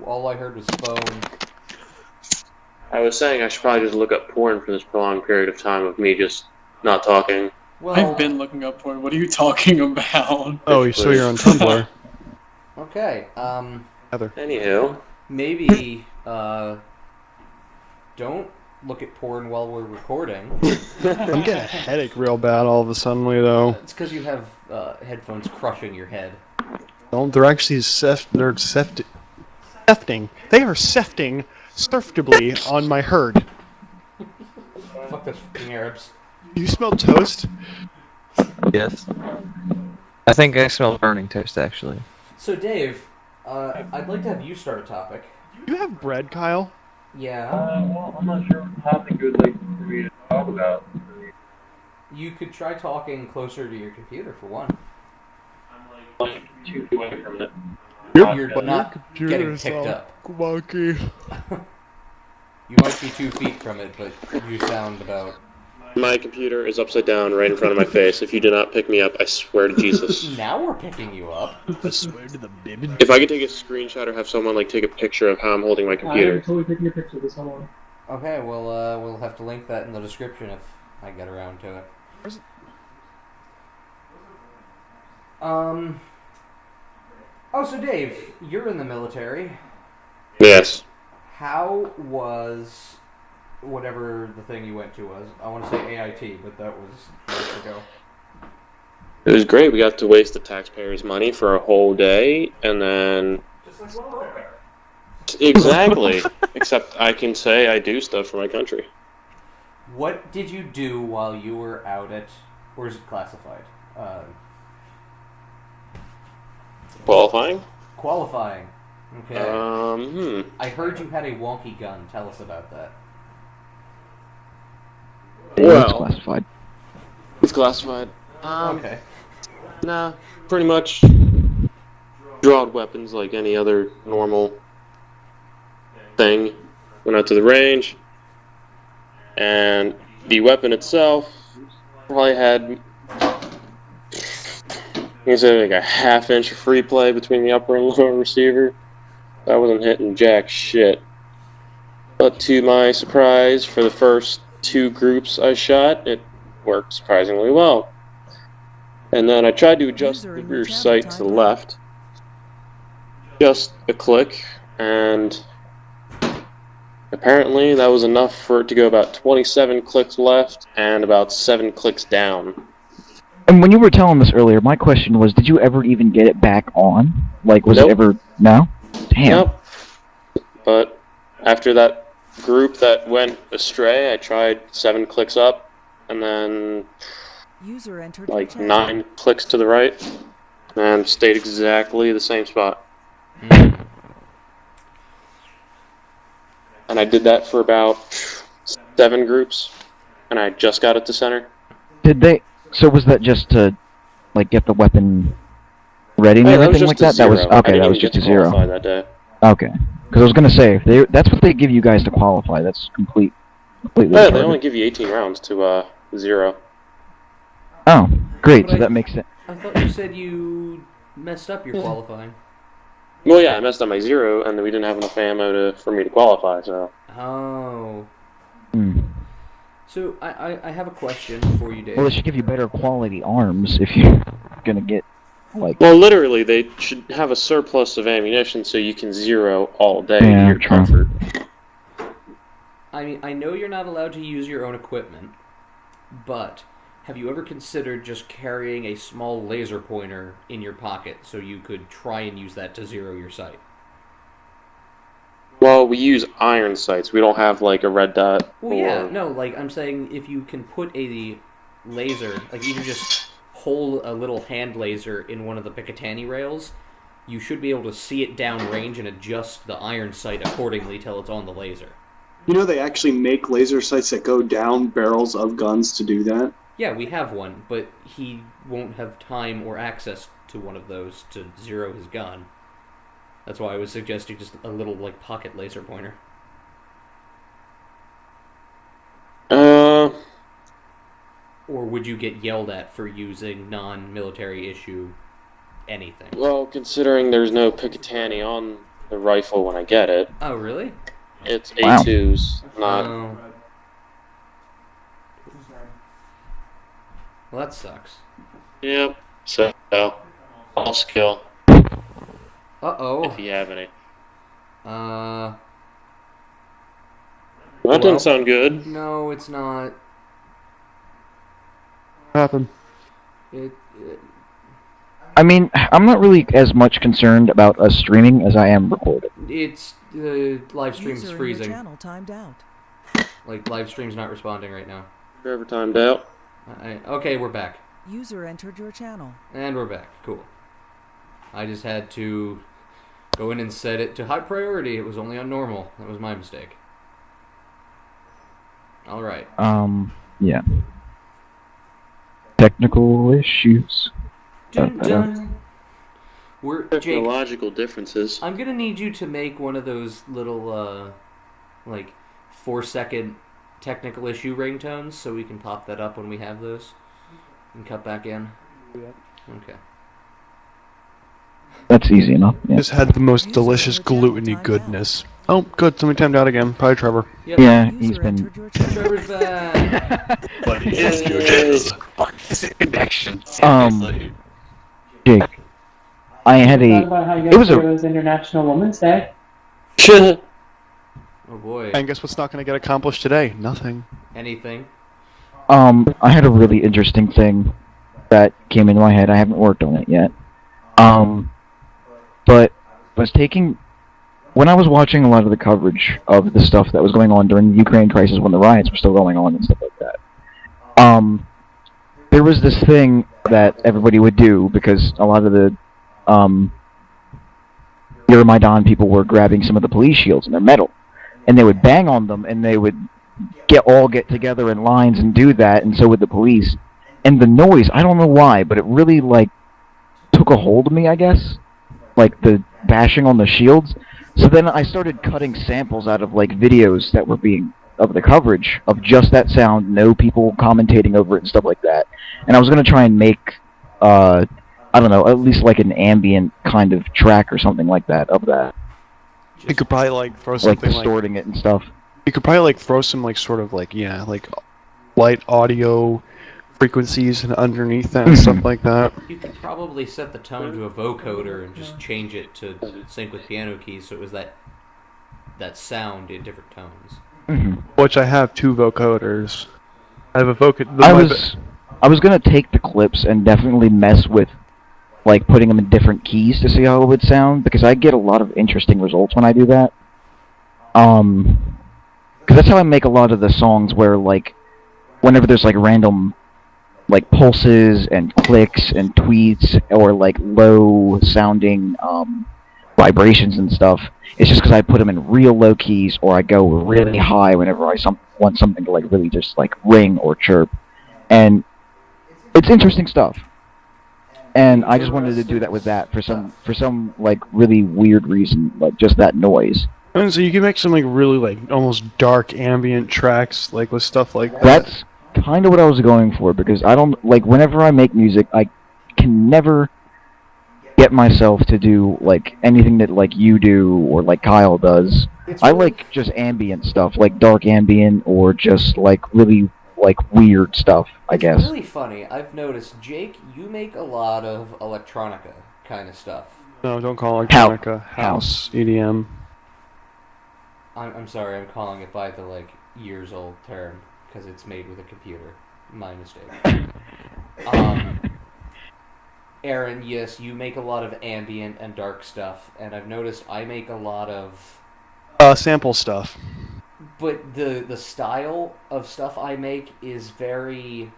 All I heard was phone. I was saying I should probably just look up porn for this prolonged period of time of me just not talking. Well, I've been looking up porn. What are you talking about? Oh, so you're on Tumblr. okay. Heather. Anywho, Maybe don't look at porn while we're recording. I'm getting a headache real bad all of a sudden, though. It's because you have headphones crushing your head. They're actually they're sefting. They are sefting surftably on my herd. Fuck those fucking Arabs. You smell toast? Yes. I think I smell burning toast, actually. So, Dave, I'd like to have you start a topic. You have bread, Kyle? Yeah. Well, I'm not sure what topic you would like for me to talk about. You could try talking closer to your computer, for one. I'm like 2 feet away from it. You're not getting Computer's picked all up. wonky. You might be 2 feet from it, but you sound about... My computer is upside down right in front of my face. If you do not pick me up, I swear to Jesus. Now we're picking you up. I swear to the baby. If I could take a screenshot or have someone like take a picture of how I'm holding my I'm computer. totally taking a picture of this. Hold on. Okay, well, we'll have to link that in the description if I get around to it. Oh, so Dave, you're in the military. Yes. How was whatever the thing you went to was? I want to say AIT, but that was years ago. It was great. We got to waste the taxpayers' money for a whole day, and then... Exactly. Except I can say I do stuff for my country. What did you do while you were out at... Or is it classified? Qualifying? Qualifying. Okay. I heard you had a wonky gun. Tell us about that. It's Well, classified. it's classified. Okay. Nah, pretty much drawed weapons like any other normal thing. Went out to the range, and the weapon itself probably had, you say, like a half-inch of free play between the upper and lower receiver. I wasn't hitting jack shit. But to my surprise, for the first 2 groups I shot, it worked surprisingly well. And then I tried to adjust User the in rear your channel sight to the timed out. left. Just a click, and apparently that was enough for it to go about 27 clicks left and about 7 clicks down. And when you were telling us earlier, my question was, did you ever even get it back on? Like, was Nope. it ever... No? Damn. Nope. But after that group that went astray, I tried 7 clicks up, and then User entered like your channel. 9 clicks to the right, and stayed exactly the same spot. And I did that for about 7 groups, and I just got it to center. Did they... So was that just to, like, get the weapon ready and Yeah, that was everything like just that? a That was... zero. I Okay, didn't that was even just a get to qualify zero. that day. Okay. Because I was going to say, if that's what they give you guys to qualify. That's completely Yeah, they retarded. only give you 18 rounds to 0. Oh, great. But So I- that makes sense. I thought you said you messed up your qualifying. Well, yeah, I messed up my 0, and then we didn't have enough ammo for me to qualify, so... Oh. Hmm. So, I have a question for you, Dave. Well, they should give you better quality arms if you're going to get, like... Well, literally, they should have a surplus of ammunition so you can 0 all day Yeah, to your true. comfort. I mean, I know you're not allowed to use your own equipment, but have you ever considered just carrying a small laser pointer in your pocket so you could try and use that to zero your sight? Well, we use iron sights. We don't have like a red dot. Well, yeah, no, like I'm saying, if you can put a laser, like even just hold a little hand laser in one of the Picatinny rails, you should be able to see it downrange and adjust the iron sight accordingly till it's on the laser. You know they actually make laser sights that go down barrels of guns to do that? Yeah, we have one, but he won't have time or access to one of those to zero his gun. That's why I was suggesting just a little, like, pocket laser pointer. Or would you get yelled at for using non-military issue anything? Well, considering there's no Picatinny on the rifle when I get it. Oh, really? It's Wow. A2s, not... Oh. Well, that sucks. Yep, so, all skill, Uh-oh. if you have any. Uh... That didn't sound good. No, it's not. What happened? It I mean, I'm not really as much concerned about us streaming as I am recording. it's the live stream's User in your freezing. channel timed out. Like, live stream's not responding right now. Never timed out. Okay, we're back. User entered your channel. And we're back. Cool. I just had to go in and set it to high priority. It was only on normal. That was my mistake. Alright. Yeah. Technical issues. Dun, dun. Jake, Technological differences. I'm gonna need you to make one of those little, like, 4-second technical issue ringtones so we can pop that up when we have those and cut back in. Okay. That's easy enough. Yeah, Just had the most delicious gluten-y goodness. Oh, good. Somebody timed out again. Probably Trevor. Yep. yeah User he's been... entered your channel. Trevor's back. Jake, I had Talk about how you It was guys a- it was International Women's Day. Oh boy. And guess what's not going to get accomplished today? Nothing. Anything? I had a really interesting thing that came into my head. I haven't worked on it yet. But when I was watching a lot of the coverage of the stuff that was going on during the Ukraine crisis when the riots were still going on and stuff like that, there was this thing that everybody would do because a lot of the Euromaidan people were grabbing some of the police shields and they're metal, and they would bang on them, and they would get together in lines and do that, and so would the police. And the noise, I don't know why, but it really, like, took a hold of me, I guess. Like, the bashing on the shields. So then I started cutting samples out of, like, videos that were of the coverage of just that sound, no people commentating over it and stuff like that. And I was going to try and make, I don't know, at least, like, an ambient kind of track or something like that of that. You could probably, like, throw Like, something distorting it and stuff. You could probably, like, throw some, like, sort of, like, yeah, like, light audio frequencies and underneath that and stuff like that. You could probably set the tone to a vocoder and just change it to sync with piano keys so it was that sound in different tones. Which I have 2 vocoders. I have a vocoder. I was gonna take the clips and definitely mess with, like, putting them in different keys to see how it would sound, because I get a lot of interesting results when I do that. Because that's how I make a lot of the songs where, like, whenever there's, like, random, like, pulses and clicks and tweets or, like, low-sounding vibrations and stuff, it's just because I put them in real low keys, or I go really high whenever I want something to, like, really just, like, ring or chirp. And it's interesting stuff. And I just wanted to do that with that for some like really weird reason, like just that noise. And so you can make some, like, really, like, almost dark ambient tracks, like, with stuff like that. That's kind of what I was going for, because I don't, like, whenever I make music, I can never get myself to do, like, anything that, like, you do or, like, Kyle does. I like just ambient stuff, like dark ambient or just, like, really, like, weird stuff, I guess. It's really funny. I've noticed, Jake, you make a lot of electronica kind of stuff. No, don't call it electronica. House. EDM. I'm sorry, I'm calling it by the, like, years old term, because it's made with a computer. My mistake. Aaron, yes, you make a lot of ambient and dark stuff, and I've noticed I make a lot of Sample stuff. But the style of stuff I make is very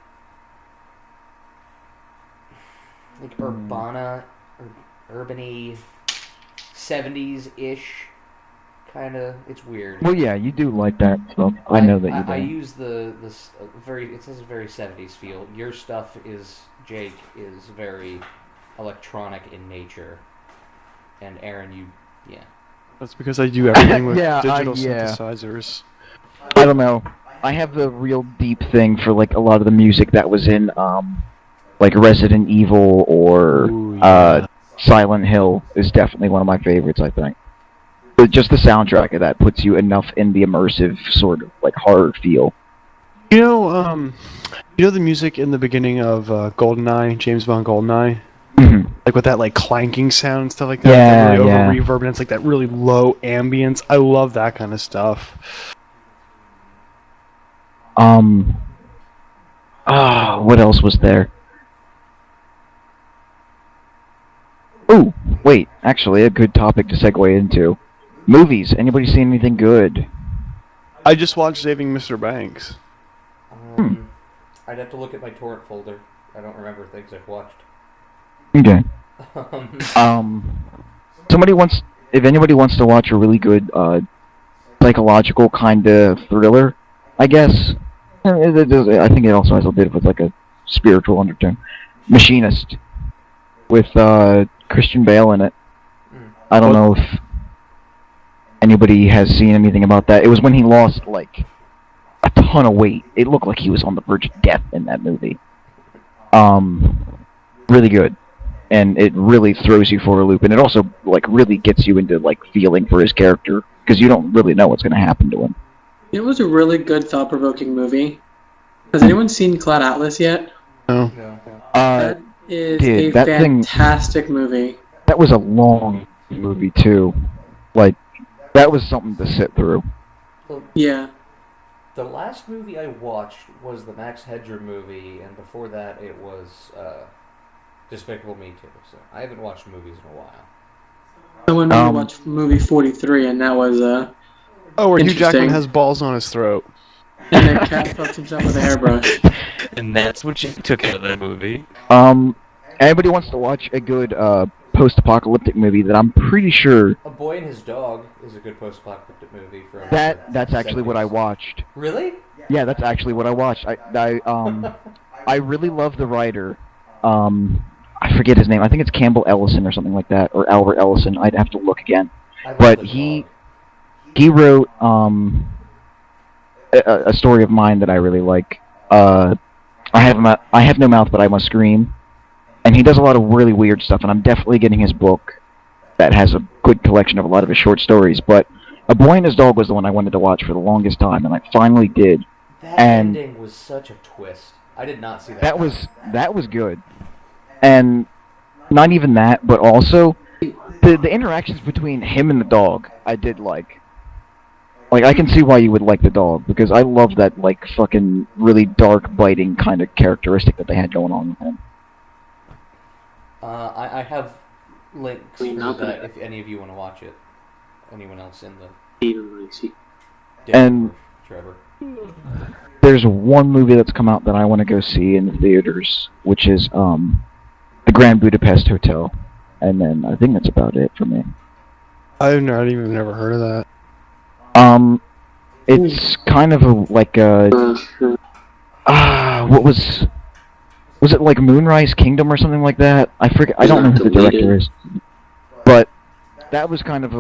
like urbana, urbany, 70s-ish kind of. It's weird. Well, yeah, you do like that stuff. I know that you do. I use the very. It has a very 70s feel. Your stuff Jake is very electronic in nature, and Aaron, yeah. That's because I do everything with Yeah, digital yeah. synthesizers. I don't know. I have the real deep thing for like a lot of the music that was in like Resident Evil or Ooh, yeah. Silent Hill is definitely one of my favorites, I think. But just the soundtrack of that puts you enough in the immersive sort of like horror feel. You know the music in the beginning of GoldenEye, James Bond GoldenEye? Mhm. Like with that like clanking sound and stuff like that. Yeah, that really yeah. over reverb, and it's like that really low ambience. I love that kind of stuff. What else was there? Ooh, wait, actually a good topic to segue into. Movies. Anybody seen anything good? I just watched Saving Mr. Banks. I'd have to look at my torrent folder. I don't remember things I've watched. Okay. If anybody wants to watch a really good psychological kind of thriller, I guess. I think it also has a bit of like a spiritual undertone. Machinist, with Christian Bale in it. I don't know if anybody has seen anything about that. It was when he lost like a ton of weight. It looked like he was on the verge of death in that movie. Really good. And it really throws you for a loop, and it also like really gets you into like feeling for his character because you don't really know what's going to happen to him. It was a really good, thought-provoking movie. Has anyone seen Cloud Atlas yet? No. That is dude, a fantastic movie. That was a long movie too. Like that was something to sit through. Yeah. The last movie I watched was the Max Headroom movie, and before that it was Despicable Me 2. So I haven't watched movies in a while. Someone made me watch movie 43, and that was where Hugh interesting. Jackman has balls on his throat. And then Cat fucks himself with a hairbrush. And that's what you took out of that movie. Anybody wants to watch a good post-apocalyptic movie that I'm pretty sure A Boy and His Dog is a good post-apocalyptic movie from that's actually what I 70s. watched. Really? Yeah, that's actually what I watched. I really love the writer. I forget his name. I think it's Campbell Ellison or something like that, or Albert Ellison. I'd have to look again. But he wrote a story of mine that I really like. I have no mouth, but I must scream. And he does a lot of really weird stuff, and I'm definitely getting his book that has a good collection of a lot of his short stories. But A Boy and His Dog was the one I wanted to watch for the longest time, and I finally did. That And ending was such a twist. I did not see that. that was good. And not even that, but also the interactions between him and the dog, I did like. Like, I can see why you would like the dog, because I love that, like, fucking really dark, biting kind of characteristic that they had going on with him. I have links for that if any of you want to watch it. Anyone else in the... And Trevor. there's one movie that's come out that I want to go see in the theaters, which is The Grand Budapest Hotel. And then I think that's about it for me. I've not even never heard of that. It's kind of like a... what was it like Moonrise Kingdom or something like that? I forget. I don't know who the director is. But that was kind of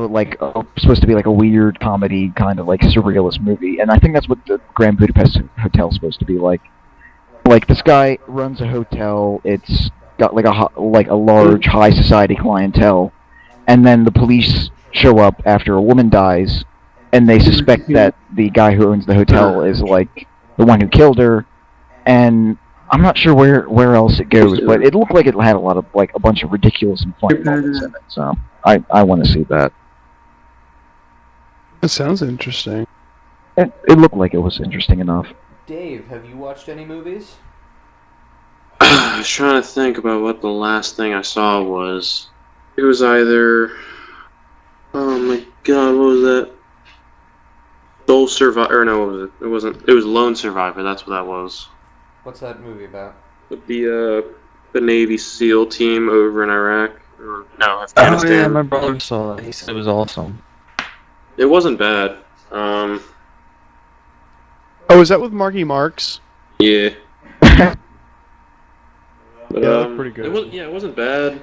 supposed to be like a weird comedy, kind of like surrealist movie. And I think that's what the Grand Budapest Hotel is supposed to be like. Like, this guy runs a hotel. It's got like a large high society clientele, and then the police show up after a woman dies, and they suspect that the guy who owns the hotel is like the one who killed her. And I'm not sure where else it goes, but it looked like it had a lot of like a bunch of ridiculous and funny moments in it. So I want to see that. That sounds interesting. It looked like it was interesting enough. Dave, have you watched any movies? I was trying to think about what the last thing I saw was. It was either... Oh my god, what was that? Sole Survivor. Or no, what was it? It wasn't. It was Lone Survivor. That's what that was. What's that movie about? With the Navy SEAL team over in Iraq or no Oh Afghanistan. yeah, my brother saw that. He said it was awesome. It wasn't bad. Oh, is that with Marky Marks? Yeah. But, Yeah, that's pretty good. It wasn't bad.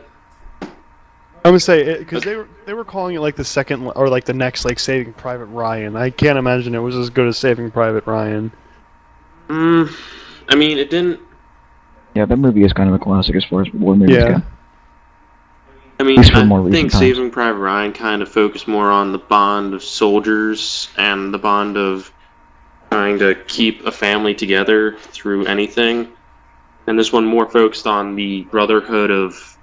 I'm gonna say because they were calling it like the second or like the next like Saving Private Ryan. I can't imagine it was as good as Saving Private Ryan. I mean, it didn't. Yeah, that movie is kind of a classic as far as war movies go. I mean, least for I more recent think times. Saving Private Ryan kind of focused more on the bond of soldiers and the bond of trying to keep a family together through anything. And this one more focused on the brotherhood of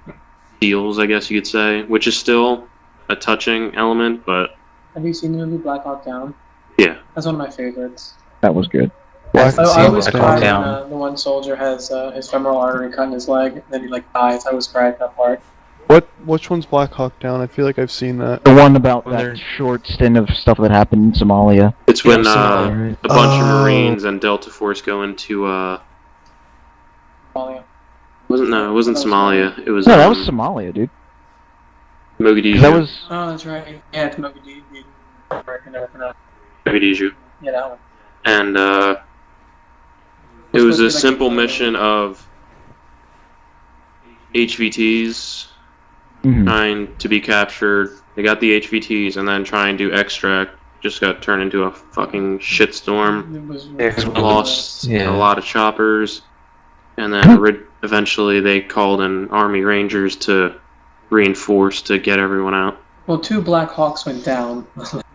SEALs, I guess you could say, which is still a touching element, but Have you seen the movie Black Hawk Down? yeah. That's one of my favorites. That was good. I always Black cry Hawk when Down. the one soldier has his femoral artery cut in his leg, and then he like dies. I always cry at that part. Which one's Black Hawk Down? I feel like I've seen that. The one about When that they're- short stint of stuff that happened in Somalia. It's when Somalia, right? a bunch of Oh. Marines and Delta Force go into Somalia. it wasn't Somalia. It was No, that was Somalia, dude. 'Cause Mogadishu. that was Oh, that's right. Yeah, it's Mogadishu. Mogadishu. Yeah, that one. And it was a simple mission of HVTs trying to be captured. They got the HVTs and then trying to extract. Just got turned into a fucking shitstorm. It was Yeah, 'cause Lost Yeah. a lot of choppers, and then eventually they called in Army Rangers to reinforce to get everyone out. Well, 2 Black Hawks went down.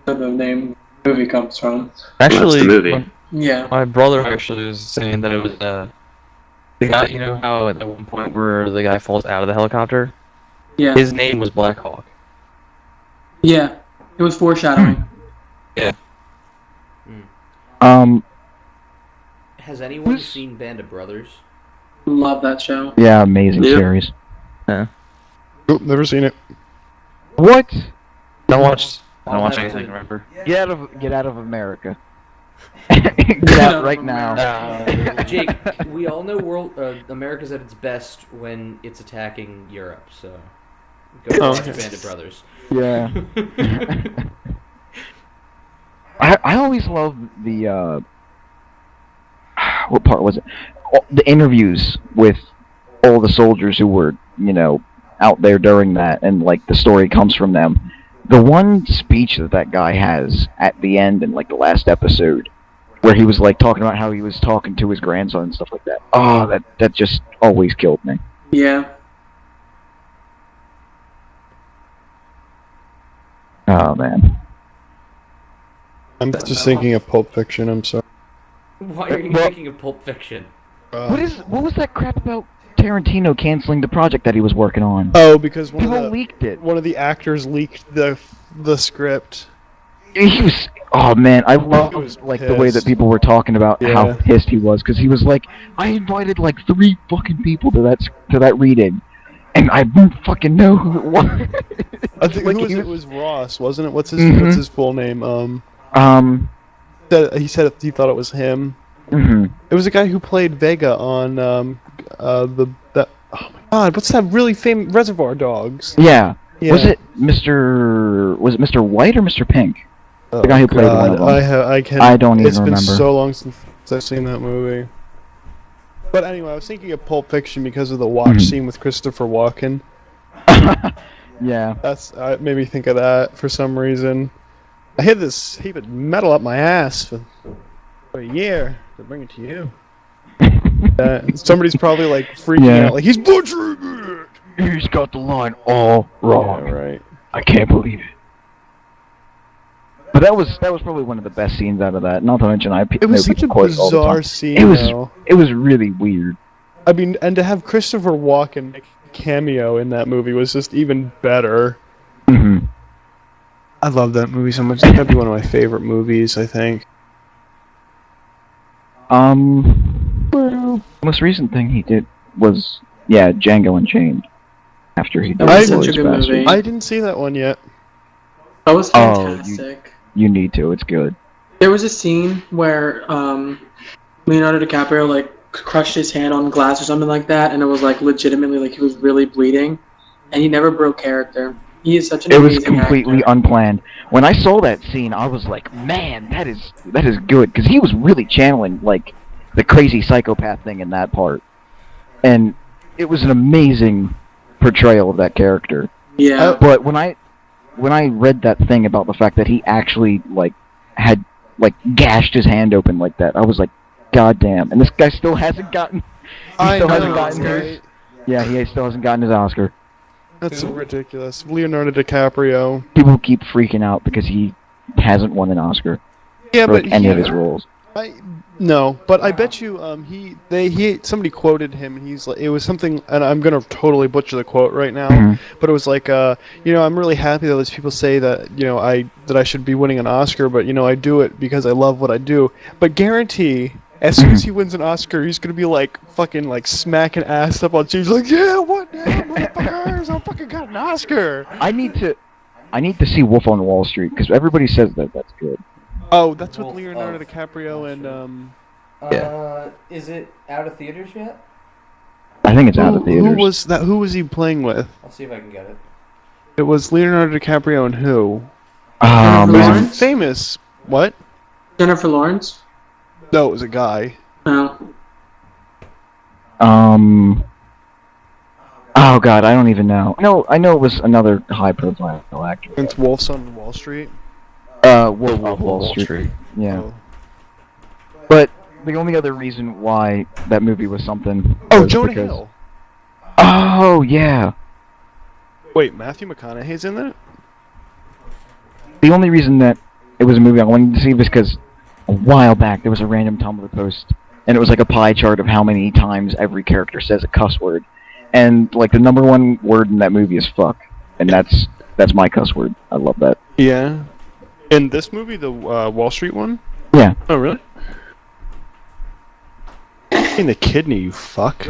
Where the name movie comes from. Actually, That's the movie. Yeah. my brother actually was saying that it was the guy. You know how at one point where the guy falls out of the helicopter, Yeah. his name was Black Hawk. Yeah. It was foreshadowing. Has anyone Who's- seen Band of Brothers? Love that show. yeah, amazing Yep. series. Oop, never seen it. What? Don't watch I'll have anything. to- Remember? Get out of America. Get out right now. Jake, we all know America's at its best when it's attacking Europe, so go Oh, watch okay. Band of Brothers. Yeah. I always love the what part was it? The interviews with all the soldiers who were, out there during that, and like the story comes from them. The one speech that guy has at the end in like the last episode, where he was like talking about how he was talking to his grandson and stuff like that. Oh, that just always killed me. Yeah. Oh man. I'm just thinking of Pulp Fiction. I'm sorry. Why are you Well- thinking of Pulp Fiction? What was that crap about Tarantino canceling the project that he was working on? Oh, because one People of leaked it. the actors leaked the script. He was. Oh man, I love He was like the way that pissed. people were talking about how Yeah. pissed he was because he was like, I invited like 3 fucking people to that reading, and I didn't fucking know who it was. I think Like, who was he it? Was Ross, wasn't it? What's Mhm. his full name? He said he thought it was him. mhm. It was the guy who played Vega on oh my god, what's that really famous Reservoir Dogs? Yeah. Yeah. Was it Mr. White or Mr. Pink? The guy who played one of them. I don't even It's been remember. so long since I've seen that movie. But anyway, I was thinking of Pulp Fiction because of the watch Mhm. scene with Christopher Walken. Yeah. That's made me think of that for some reason. I had this heap of metal up my ass for a year to bring it to you. Somebody's probably like freaking Yeah. out, like he's butchering it. He's got the line all wrong. Yeah, right. I can't believe it. But that was probably one of the best scenes out of that. Not to mention, It was such a bizarre scene. It was really weird. I mean, and to have Christopher Walken make a cameo in that movie was just even better. Hmm. I love that movie so much. That'd be one of my favorite movies, I think. Well, the most recent thing he did was Django Unchained. After he That did was such a Glorious good Bastards. movie. I didn't see that one yet. That was Oh, fantastic. You need to. It's good. There was a scene where Leonardo DiCaprio like crushed his hand on glass or something like that, and it was like legitimately like he was really bleeding, and he never broke character. He is such an It was amazing completely actor. unplanned. When I saw that scene, I was like, man, that is good, because he was really channeling like the crazy psychopath thing in that part, and it was an amazing portrayal of that character. Yeah. But when I read that thing about the fact that he actually like had like gashed his hand open like that, I was like, God damn! And this guy still hasn't gotten. Hasn't gotten his. Yeah, he still hasn't gotten his Oscar. That's ridiculous. Leonardo DiCaprio. People keep freaking out because he hasn't won an Oscar Yeah, for but like, any of his roles. No, but I bet you somebody quoted him, and he's like, it was something, and I'm gonna totally butcher the quote right now, but it was like, I'm really happy that those people say that, that I should be winning an Oscar, but I do it because I love what I do. But guarantee, as soon as he wins an Oscar, he's gonna be like fucking like smacking ass up on stage, like, yeah, what now, motherfuckers? I fucking got an Oscar. I need to see Wolf on Wall Street because everybody says that that's good. Oh, that's with Leonardo DiCaprio and Is it out of theaters yet? I think it's out of theaters. Who was that? Who was he playing with? I'll see if I can get it. It was Leonardo DiCaprio and who? Jennifer Lawrence? Famous. What? Jennifer Lawrence? No, it was a guy. No. Oh god, I don't even know. No, I know it was another high-profile actor. It's Wolf's on Wall Street. Wolf of Wall Street. Yeah. Oh. But the only other reason why that movie was something. Oh, was Jonah because... Hill. Oh yeah. Wait, Matthew McConaughey's in that? The only reason that it was a movie I wanted to see was because a while back there was a random Tumblr post, and it was like a pie chart of how many times every character says a cuss word, and like the number one word in that movie is fuck, and that's my cuss word. I love that. Yeah. In this movie, the Wall Street one? Yeah. Oh, really? In the kidney, you fuck.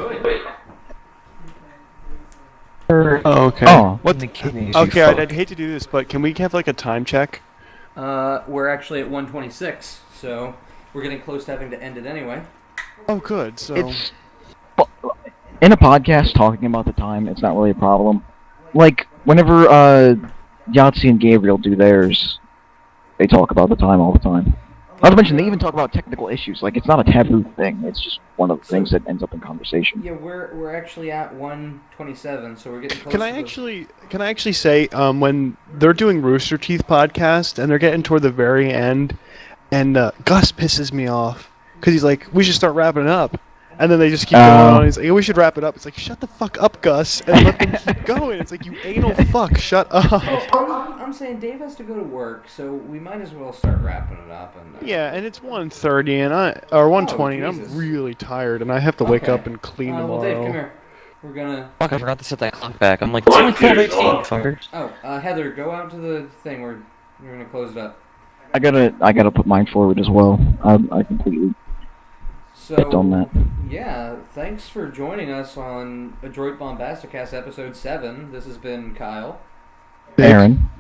Oh, okay. Oh. What the kidneys? Okay, I'd hate to do this, but can we have like a time check? We're actually at 1:26, so we're getting close to having to end it anyway. Oh, good. So It's in a podcast talking about the time. It's not really a problem. Like whenever Yahtzee and Gabriel do theirs, they talk about the time all the time. Not to mention, they even talk about technical issues. Like, it's not a taboo thing. It's just one of the things that ends up in conversation. Yeah, we're actually at 1:27, so we're getting close. Can I actually say when they're doing Rooster Teeth podcast and they're getting toward the very end, and Gus pisses me off because he's like, we should start wrapping it up. And then they just keep going on. He's like, we should wrap it up. It's like, shut the fuck up, Gus, and let them keep going. It's like, you anal fuck, shut up. I'm saying Dave has to go to work, so we might as well start wrapping it up. And Yeah, and it's 1:30 and or 1:20, and Jesus. I'm really tired, and I have to wake Okay. up and clean tomorrow. Well, Dave, come here. We're gonna. Fuck, I forgot to set that clock back. I'm like, it's only 12:18, fuckers. Oh, Heather, go out to the thing. We're gonna close it up. I gotta put mine forward as well. I completely picked on that. Yeah, thanks for joining us on Adroit BombastiCast episode 7. This has been Kyle. Aaron.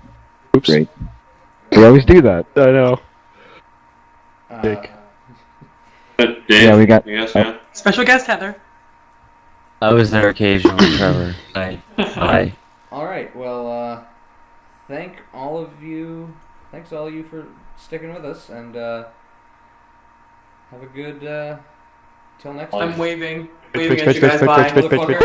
Oops. Great. We always do that. I know. Dick. Dave, Yeah, we got- Yes, yeah. Special guest Heather. I was there occasionally, Trevor. Bye. All right. Well, thanks all of you for sticking with us, and have a good till next time. I'm waving Fitch, at you guys. Bye. Motherfucker.